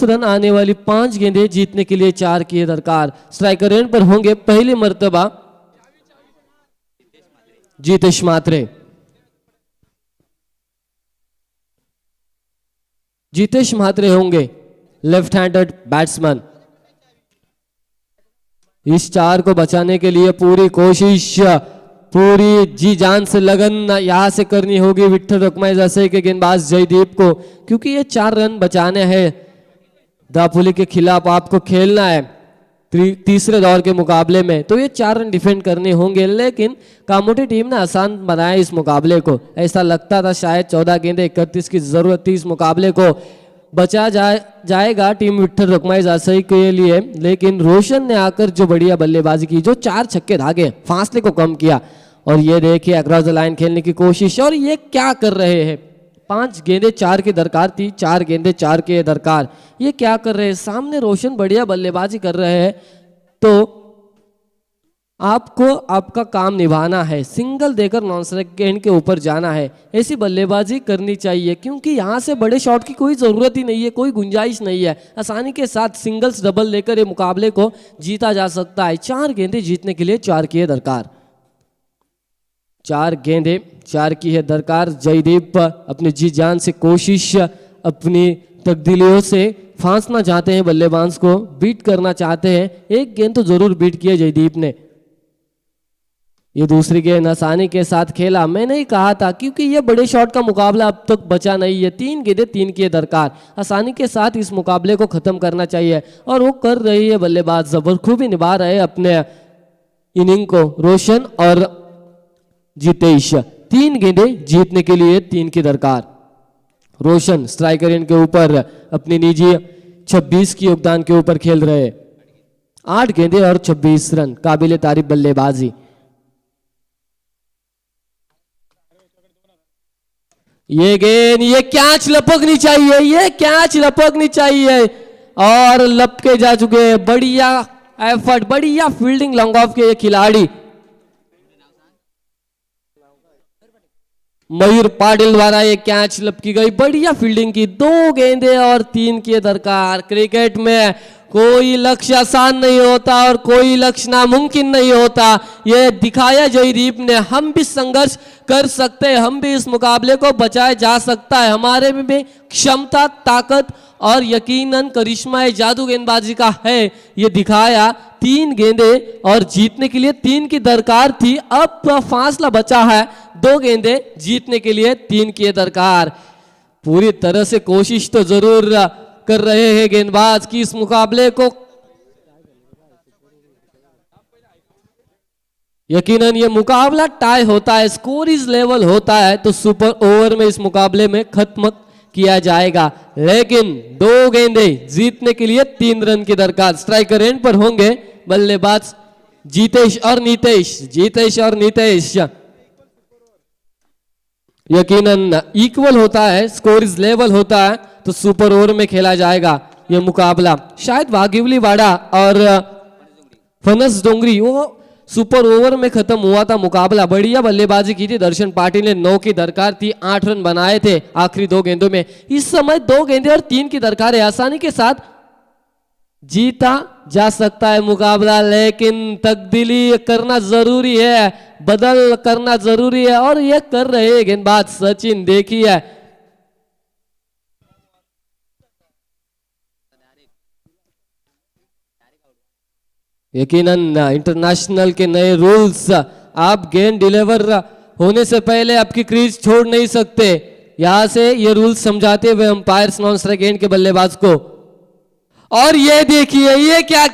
रन आने वाली 5 गेंदें जीतने के लिए 4 की दरकार। स्ट्राइकर एंड पर होंगे पहली मर्तबा जितेश म्हात्रे। जितेश म्हात्रे होंगे लेफ्ट हैंडेड बैट्समैन। इस 4 को बचाने के लिए पूरी कोशिश, पूरी जी जान से लगन यहां से करनी होगी विठ्ठल रखमाई जैसे के गेंदबाज जयदीप को, क्योंकि ये 4 रन बचाने हैं। दापोली के खिलाफ आपको खेलना है तीसरे दौर के मुकाबले में, तो ये 4 रन डिफेंड करने होंगे। लेकिन कामोठे टीम ने आसान बनाया इस मुकाबले को। ऐसा लगता था शायद 14 गेंदे 31 की जरूरत थी इस मुकाबले को बचा जाएगा टीम विठ्ठल रखमाई जासई के लिए, लेकिन रोशन ने आकर जो बढ़िया बल्लेबाजी की, जो 4 छक्के धागे फासले को कम किया। और ये देखिए अक्रॉस द लाइन खेलने की कोशिश, और ये क्या कर रहे हैं? 5 गेंदे 4 की दरकार थी, 4 गेंदे 4 के दरकार। ये क्या कर रहे हैं? सामने रोशन बढ़िया बल्लेबाजी कर रहे हैं, तो आपको आपका काम निभाना है, सिंगल देकर नॉन स्ट्राइक एंड के ऊपर जाना है। ऐसी बल्लेबाजी करनी चाहिए, क्योंकि यहां से बड़े शॉट की कोई जरूरत ही नहीं है, कोई गुंजाइश नहीं है। आसानी के साथ सिंगल्स डबल लेकर ये मुकाबले को जीता जा सकता है। 4 गेंदे जीतने के लिए 4 की दरकार। 4 गेंदे 4 की है दरकार। जयदीप अपनी जी जान से कोशिश, अपनी तब्दीलियों से फांसना चाहते हैं, बल्लेबाज को बीट करना चाहते हैं। 1 गेंद तो जरूर बीट किया जयदीप ने। ये दूसरी गेंद आसानी के साथ खेला, मैंने ही कहा था, क्योंकि ये बड़े शॉट का मुकाबला अब तक बचा नहीं है। 3 गेंदे 3 की दरकार। आसानी के साथ इस मुकाबले को खत्म करना चाहिए, और वो कर रही है बल्लेबाज, जबरखूबी निभा रहे अपने इनिंग को रोशन और जितेश। 3 गेंदे जीतने के लिए 3 की दरकार। रोशन स्ट्राइकर एंड के ऊपर अपनी निजी 26 की योगदान के ऊपर खेल रहे। 8 गेंदे और 26 रन, काबिले तारीफ बल्लेबाजी। ये गेंद, ये कैच लपकनी चाहिए, ये कैच लपकनी चाहिए, और लपके जा चुके हैं। बढ़िया एफर्ट, बढ़िया फील्डिंग लॉन्ग ऑफ के ये खिलाड़ी मयूर पाटिल द्वारा ये कैच लपकी गई। बढ़िया फील्डिंग की। 2 गेंदे और 3 की दरकार। क्रिकेट में कोई लक्ष्य आसान नहीं होता और कोई लक्ष्य नामुमकिन नहीं होता। ये दिखाया जयदीप ने, हम भी संघर्ष कर सकते हैं, हम भी इस मुकाबले को बचाया जा सकता है। हमारे में भी क्षमता, ताकत और यकीनन करिश्मा जादू गेंदबाजी का है, ये दिखाया। 3 गेंदे और जीतने के लिए 3 की दरकार थी। अब फासला बचा है 2 गेंदे जीतने के लिए 3 की दरकार। पूरी तरह से कोशिश तो जरूर कर रहे हैं गेंदबाज की इस मुकाबले को यकीनन ये मुकाबला टाई होता है, स्कोर इज लेवल होता है, तो सुपर ओवर में इस मुकाबले में खत्म किया जाएगा। लेकिन 2 गेंदे जीतने के लिए 3 रन की दरकार। स्ट्राइकर एंड पर होंगे बल्लेबाज जितेश और नीतेश। जितेश और नीतेश यकीनन इक्वल होता है, स्कोर इज लेवल होता है, तो सुपर ओवर में खेला जाएगा ये मुकाबला। शायद वागिवली वाड़ा और फनस डोंगरी वो सुपर ओवर में खत्म हुआ था मुकाबला। बढ़िया बल्लेबाजी की थी दर्शन पाटिल ने, 9 की दरकार थी, 8 रन बनाए थे आखिरी 2 गेंदों में। इस समय 2 गेंदें और 3 की दरकार है, आसानी के साथ जीता जा सकता है मुकाबला, लेकिन तब्दीली करना जरूरी है, बदल करना जरूरी है और ये कर रहे हैं गेंदबाज सचिन। देखिए यकीनन इंटरनेशनल के नए रूल्स, आप गेंद डिलीवर होने से पहले आपकी क्रीज छोड़ नहीं सकते। यहां से ये रूल्स समझाते हुए अंपायर्स नॉन स्ट्राइक एंड के बल्लेबाज को। और ये देखिए ये क्या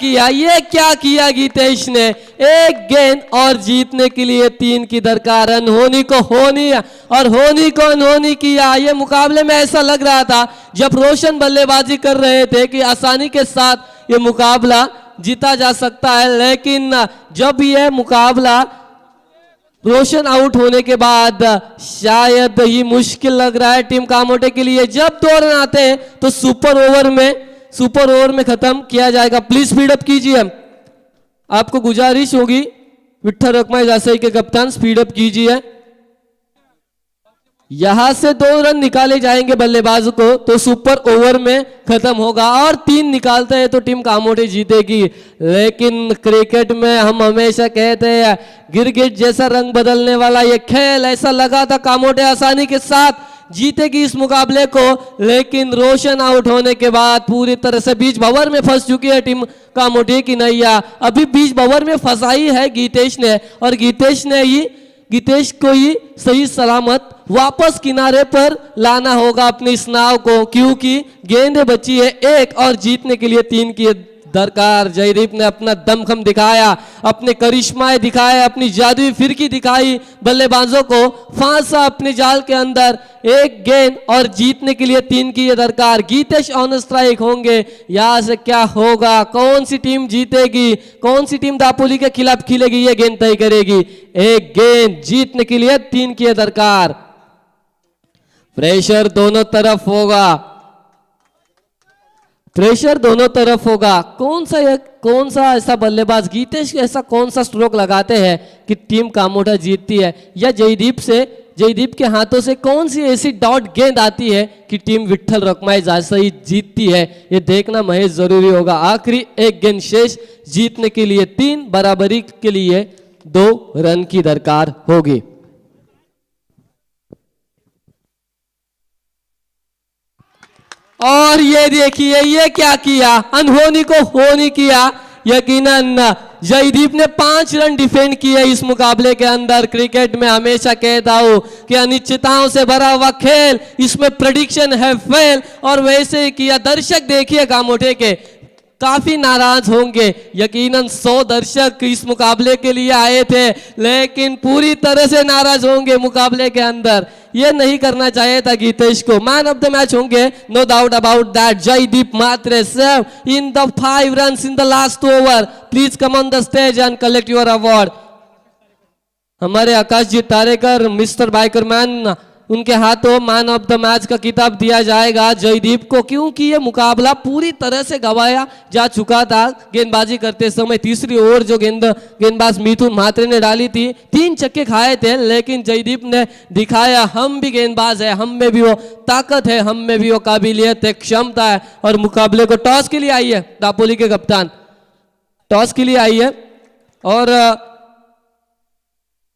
किया गीतेश ने, एक गेंद और जीतने के लिए 3 की दरकार। अनहोनी को होनी और होनी को अनहोनी किया। ये मुकाबले में ऐसा लग रहा था जब रोशन बल्लेबाजी कर रहे थे कि आसानी के साथ ये मुकाबला जीता जा सकता है, लेकिन जब यह मुकाबला रोशन आउट होने के बाद शायद ही मुश्किल लग रहा है टीम कामोटे के लिए। जब 2 रन आते हैं तो सुपर ओवर में खत्म किया जाएगा। प्लीज स्पीड अप कीजिए, आपको गुजारिश होगी विठ्ठल रखमाई जासई के कप्तान, स्पीड अप कीजिए। यहां से 2 रन निकाले जाएंगे बल्लेबाज को तो सुपर ओवर में खत्म होगा, और 3 निकालते हैं तो टीम कामोटे जीतेगी। लेकिन क्रिकेट में हम हमेशा कहते हैं गिरगिट जैसा रंग बदलने वाला ये खेल, ऐसा लगा था कामोटे आसानी के साथ जीतेगी इस मुकाबले को, लेकिन रोशन आउट होने के बाद पूरी तरह से बीच भंवर में फंस चुकी है टीम कामोटे की नैया। अभी बीच भंवर में फंसाई है गीतेश ने, और गीतेश को ही सही सलामत वापस किनारे पर लाना होगा अपनी इस नाव को, क्योंकि गेंदें बची है 1 और जीतने के लिए 3 की दरकार। जयदीप ने अपना दमखम दिखाया, अपने करिश्माएं दिखाए, अपनी जादुई फिरकी दिखाई, बल्लेबाजों को फांसा अपने जाल के अंदर। 1 गेंद और जीतने के लिए 3 की ये दरकार। गीतेश ऑन स्ट्राइक होंगे, यहां से क्या होगा, कौन सी टीम जीतेगी, कौन सी टीम दापोली के खिलाफ खिलेगी, ये गेंद तय करेगी। 1 गेंद जीतने के लिए 3 की ये दरकार। प्रेशर दोनों तरफ होगा। कौन सा ऐसा बल्लेबाज गीतेश ऐसा कौन सा स्ट्रोक लगाते हैं कि टीम कामोटा जीतती है, या जयदीप के हाथों से कौन सी ऐसी डॉट गेंद आती है कि टीम विठ्ठल रखमाई जासई जीतती है, ये देखना महेश जरूरी होगा। आखिरी 1 गेंद शेष, जीतने के लिए 3, बराबरी के लिए 2 रन की दरकार होगी। और ये देखिए ये क्या किया, अनहोनी को होनी किया। यकीनन जयदीप ने 5 रन डिफेंड किए इस मुकाबले के अंदर। क्रिकेट में हमेशा कहता हूं कि अनिश्चितताओं से भरा हुआ खेल, इसमें प्रेडिक्शन है फेल, और वैसे ही किया। दर्शक देखिए कामोटे के काफी नाराज होंगे। यकीनन 100 दर्शक इस मुकाबले के लिए आए थे, लेकिन पूरी तरह से नाराज होंगे मुकाबले के अंदर। ये नहीं करना चाहिए था गीतेश को। मैन ऑफ द मैच होंगे, no doubt about that, Jaydeep Matre save in the 5 runs in the last over. Please come on the stage and collect your award. हमारे आकाशजीत तारेकर, मिस्टर बाइकरमैन, उनके हाथों मैन ऑफ द मैच का खिताब दिया जाएगा जयदीप को, क्योंकि ये मुकाबला पूरी तरह से गंवाया जा चुका था गेंदबाजी करते समय। तीसरी ओवर जो गेंदबाज मिथुन म्हात्रे ने डाली थी, 3 छक्के खाए थे, लेकिन जयदीप ने दिखाया हम भी गेंदबाज है, हम में भी वो ताकत है, हम में भी वो काबिलियत है, क्षमता है। और मुकाबले को टॉस के लिए आई है दापोली के कप्तान, टॉस के लिए आई है, और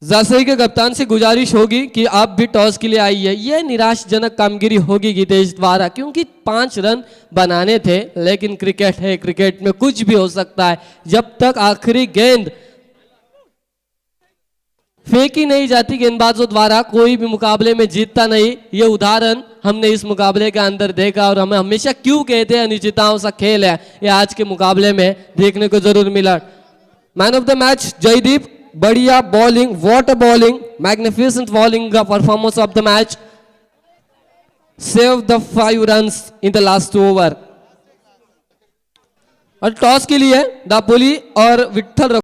जासई के कप्तान से गुजारिश होगी कि आप भी टॉस के लिए आइए। यह निराशजनक कामगिरी होगी गीतेश द्वारा, क्योंकि 5 रन बनाने थे, लेकिन क्रिकेट है, क्रिकेट में कुछ भी हो सकता है। जब तक आखिरी गेंद फेंकी नहीं जाती गेंदबाजों द्वारा, कोई भी मुकाबले में जीतता नहीं। ये उदाहरण हमने इस मुकाबले के अंदर देखा, और हमें हमेशा क्यों कहते हैं अनिश्चितताओं सा खेल है, ये आज के मुकाबले में देखने को जरूर मिला। Man of the match Jaydeep, बढ़िया bowling, what a bowling, magnificent bowling performance of the match, save the 5 runs in the last over. और टॉस के लिए दापोली और विठ्ठल